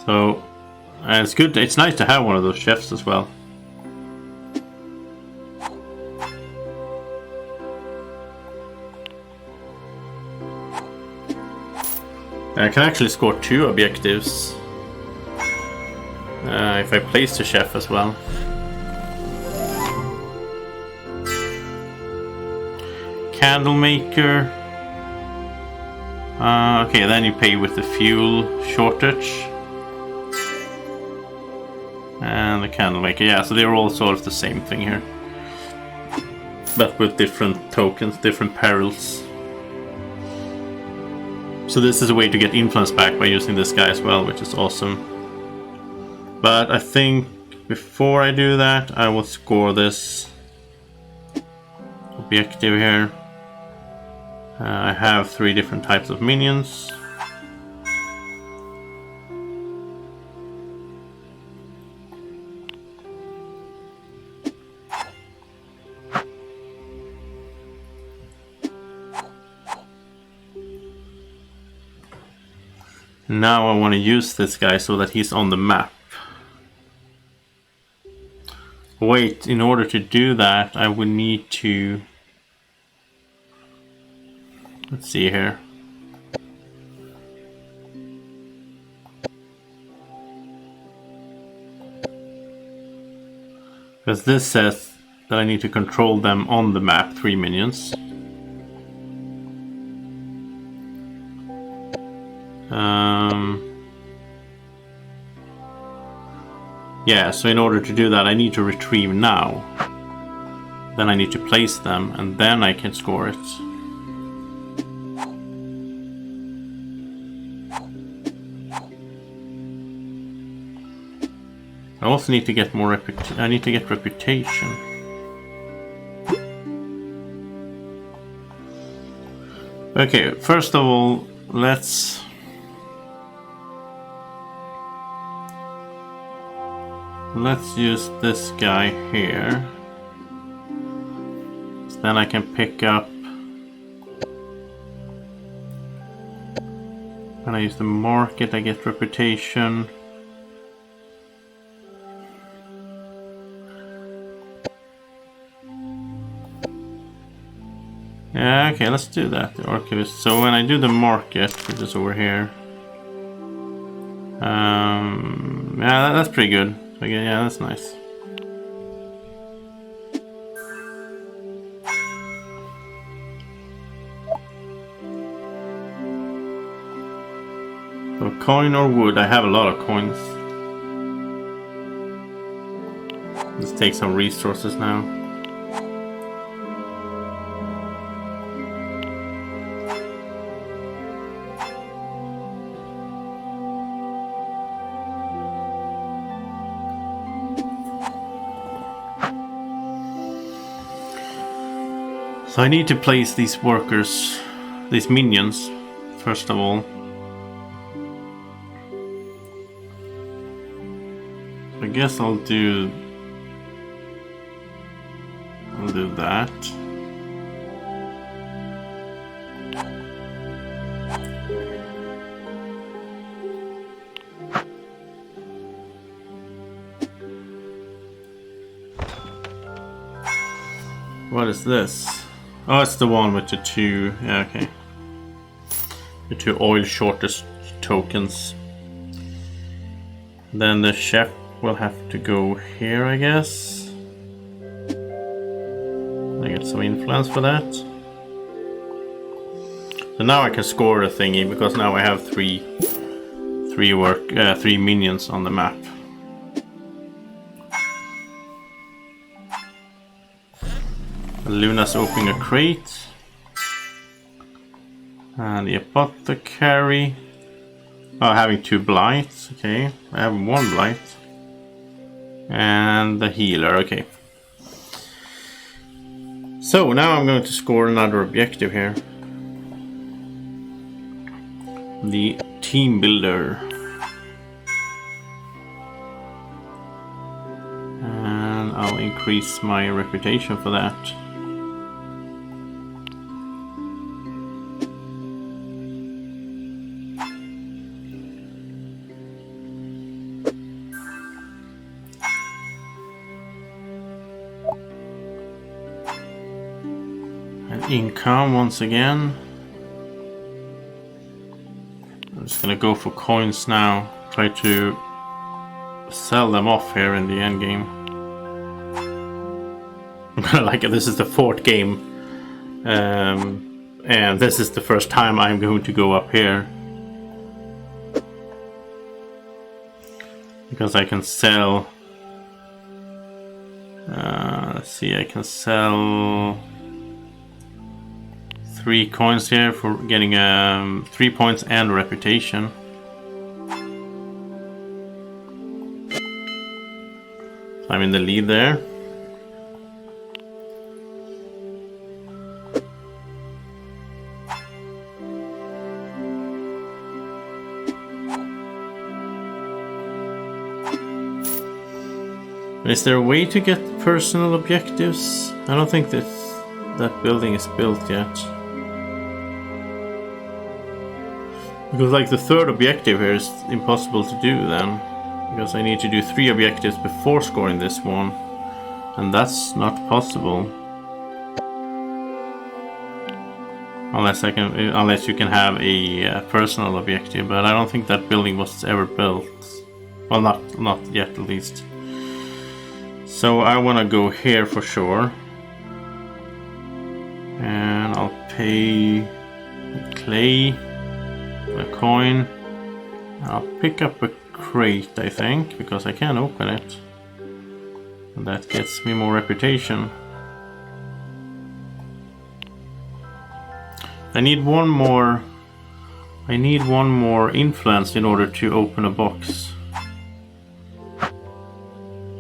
So, it's good, it's nice to have one of those chefs as well. I can actually score 2 objectives if I place the chef as well. Candle maker. Okay, then you pay with the fuel shortage. And the candle maker, yeah, so they're all sort of the same thing here. But with different tokens, different perils. So this is a way to get influence back by using this guy as well, which is awesome. But I think before I do that, I will score this objective here. I have 3 different types of minions. Now I want to use this guy so that he's on the map. Wait, in order to do that, I would need to... Let's see here. Because this says that I need to control them on the map, 3 minions. Yeah, so in order to do that, I need to retrieve now. Then I need to place them, and then I can score it. I also need to get more I need to get reputation. Okay, first of all, let's use this guy here. So then I can pick up. When I use the market, I get reputation. Yeah, okay, let's do that. The archivist. So when I do the market, which is over here. Yeah, that's pretty good. Okay, yeah, that's nice. So coin or wood? I have a lot of coins. Let's take some resources now. So I need to place these workers, these minions, first of all. I guess I'll do that. What is this? Oh, it's the one with the 2, yeah, okay. The 2 oil shortage tokens. Then the chef will have to go here, I guess. I get some influence for that. So now I can score a thingy because now I have 3 minions on the map. Luna's opening a crate. And the apothecary. Oh, having 2 blights. Okay, I have 1 blight. And the healer. Okay. So now I'm going to score another objective here. The team builder. And I'll increase my reputation for that. Income once again. I'm just gonna go for coins now. Try to sell them off here in the end game. Like this is the 4th game, and this is the first time I'm going to go up here because I can sell. Let's see, I can sell 3 coins here for getting 3 points and reputation. So I'm in the lead there. Is there a way to get personal objectives? I don't think that building is built yet. Because like the third objective here is impossible to do then. Because I need to do 3 objectives before scoring this one. And that's not possible. Unless you can have a personal objective, but I don't think that building was ever built. Well, not yet at least. So I want to go here for sure. And I'll pay clay, a coin. I'll pick up a crate, I think, because I can open it. And that gets me more reputation. I need one more influence in order to open a box.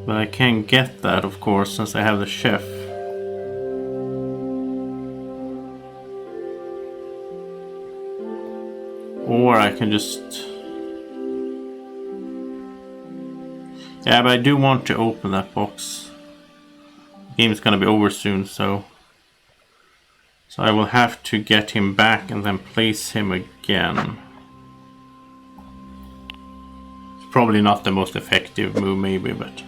But I can't get that, of course, since I have the chef. Or I can just... Yeah, but I do want to open that box. The game is gonna be over soon, so I will have to get him back and then place him again. It's probably not the most effective move, maybe, but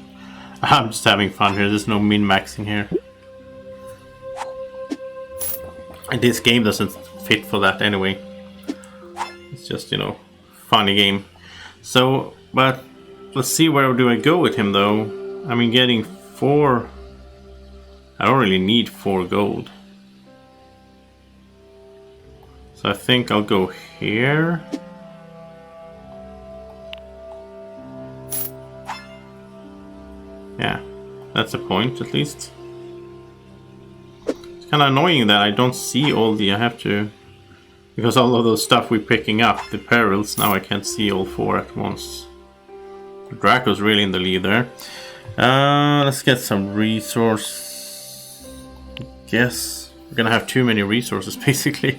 I'm just having fun here. There's no min-maxing here. And this game doesn't fit for that anyway. It's just, you know, funny game. So, but let's see, where do I go with him though? I mean, getting 4... I don't really need 4 gold. So I think I'll go here. Yeah, that's a point at least. It's kind of annoying that I don't see all the... I have to... Because all of those stuff we're picking up, the perils, now I can't see all 4 at once. Draco's really in the lead there. Let's get some resource. I guess we're gonna have too many resources basically.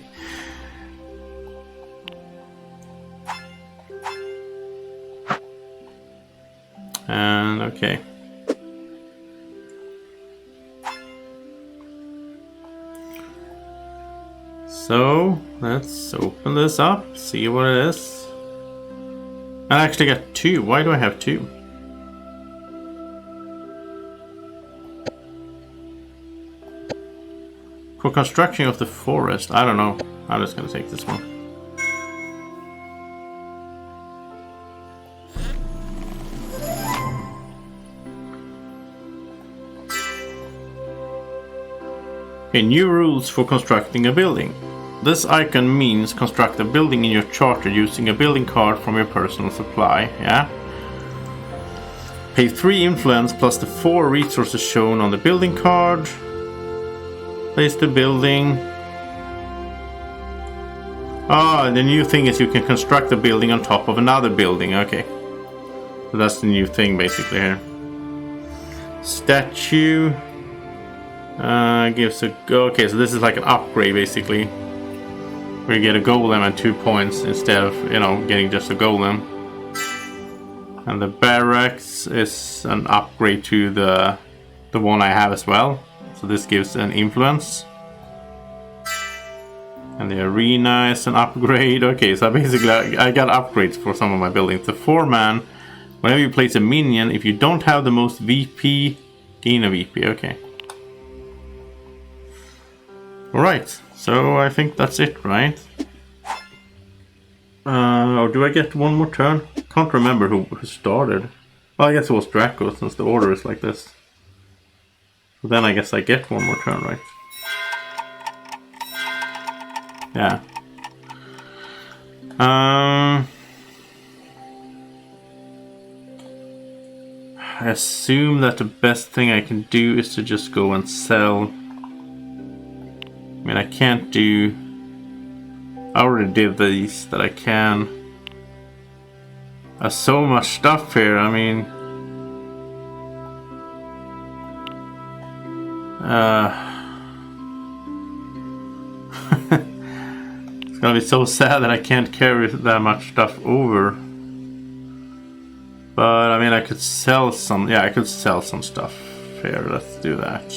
And okay. So let's open this up, see what it is. I actually got 2. Why do I have 2? For construction of the forest, I don't know. I'm just gonna take this one. Okay, new rules for constructing a building. This icon means construct a building in your charter using a building card from your personal supply, yeah? Pay 3 influence plus the 4 resources shown on the building card. Place the building. Ah, the new thing is you can construct a building on top of another building, okay. So that's the new thing basically here. Statue. Gives a go. Okay, so this is like an upgrade basically. We get a golem and 2 points instead of, you know, getting just a golem. And the barracks is an upgrade to the one I have as well. So this gives an influence. And the arena is an upgrade. Okay, so basically I got upgrades for some of my buildings. The 4-man, whenever you place a minion, if you don't have the most VP, gain a VP. Okay. Alright, so I think that's it, right? Or do I get one more turn? Can't remember who started. Well, I guess it was Draco, since the order is like this. So then I guess I get one more turn, right? Yeah. I assume that the best thing I can do is to just go and sell. I mean, I can't do I already did these that I can. There's so much stuff here, I mean... It's gonna be so sad that I can't carry that much stuff over. But I mean, I could sell some. Yeah, I could sell some stuff here. Let's do that.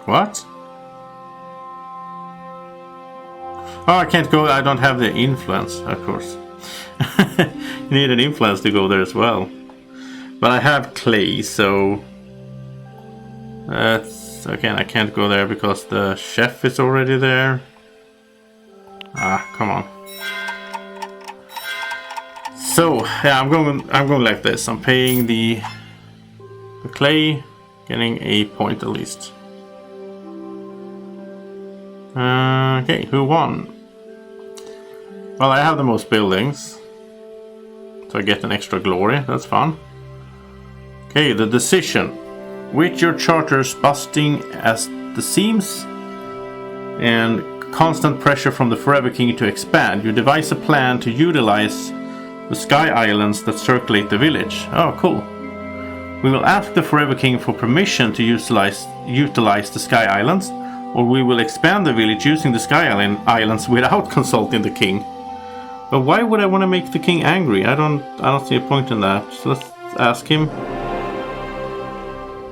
What? Oh, I can't go. I don't have the influence, of course. You need an influence to go there as well. But I have clay, so that's again, I can't go there because the chef is already there. Ah, come on. So yeah, I'm going like this. I'm paying the clay, getting a point at least. Okay, who won? Well, I have the most buildings, so I get an extra glory. That's fun. Okay, the decision. With your charters busting at the seams and constant pressure from the Forever King to expand, you devise a plan to utilize the Sky Islands that circulate the village. Oh, cool. We will ask the Forever King for permission to utilize the Sky Islands, or we will expand the village using the Sky Islands without consulting the king. But why would I want to make the king angry? I don't see a point in that. So let's ask him.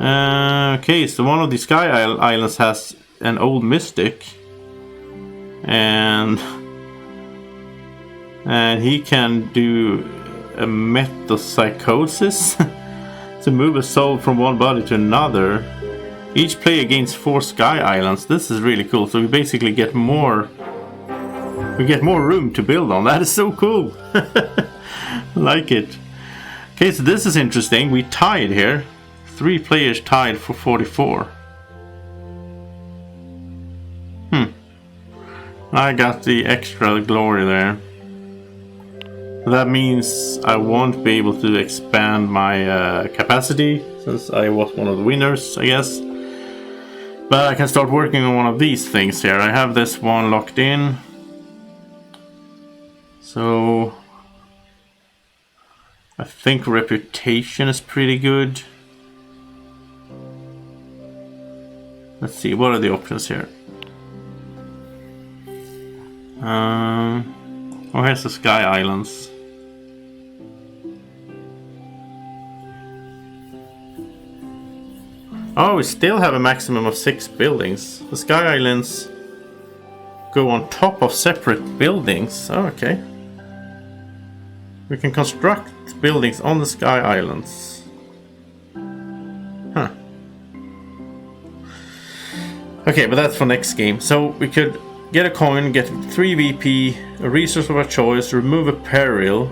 Okay, so one of the Sky Islands has an old mystic, and he can do a metapsychosis to move a soul from one body to another. Each player gains 4 Sky Islands. This is really cool. So we basically get more. We get more room to build on. That is so cool. Like it. Okay, so this is interesting. We tied here. 3 players tied for 44. I got the extra glory there. That means I won't be able to expand my capacity, since I was one of the winners, I guess. But I can start working on one of these things here. I have this one locked in. So I think reputation is pretty good. Let's see, what are the options here? Oh, here's the Sky Islands. Oh, we still have a maximum of 6 buildings. The Sky Islands go on top of separate buildings. Oh, okay. We can construct buildings on the Sky Islands. Huh. Okay, but that's for next game. So we could get a coin, get 3 VP, a resource of our choice, remove a peril,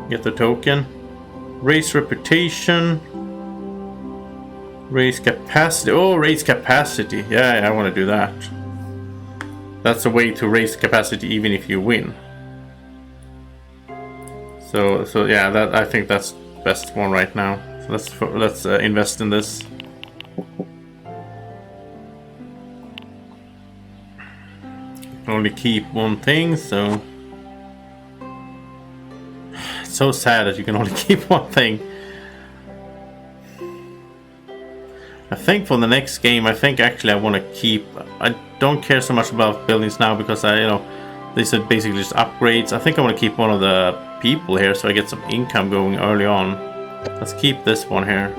get the token, raise reputation, raise capacity. Oh, raise capacity. Yeah, I want to do that. That's a way to raise capacity even if you win. So yeah, that I think that's the best one right now. So let's invest in this. Only keep one thing, so it's so sad that you can only keep one thing. I think for the next game, I think actually I want to keep. I don't care so much about buildings now because these are basically just upgrades. I think I want to keep one of the people here so I get some income going early on. Let's keep this one here.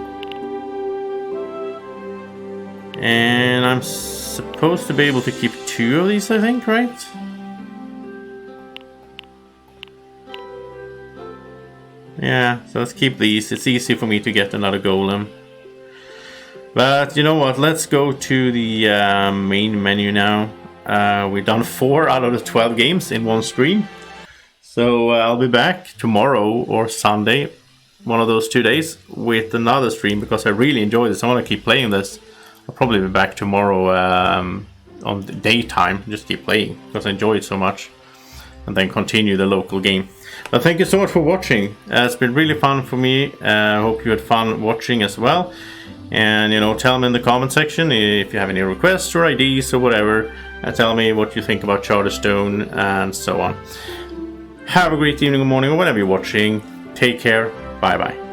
And I'm supposed to be able to keep 2 of these, I think, right? Yeah, so let's keep these. It's easy for me to get another golem. But you know what? Let's go to the main menu now. We've done 4 out of the 12 games in one stream. So I'll be back tomorrow or Sunday, one of those 2 days, with another stream because I really enjoy this. I want to keep playing this. I'll probably be back tomorrow on the daytime, just keep playing because I enjoy it so much, and then continue the local game. But thank you so much for watching. It's been really fun for me. I hope you had fun watching as well. And, you know, tell me in the comment section if you have any requests or ideas or whatever. Tell me what you think about Charterstone and so on. Have a great evening or morning or whenever you're watching. Take care. Bye bye.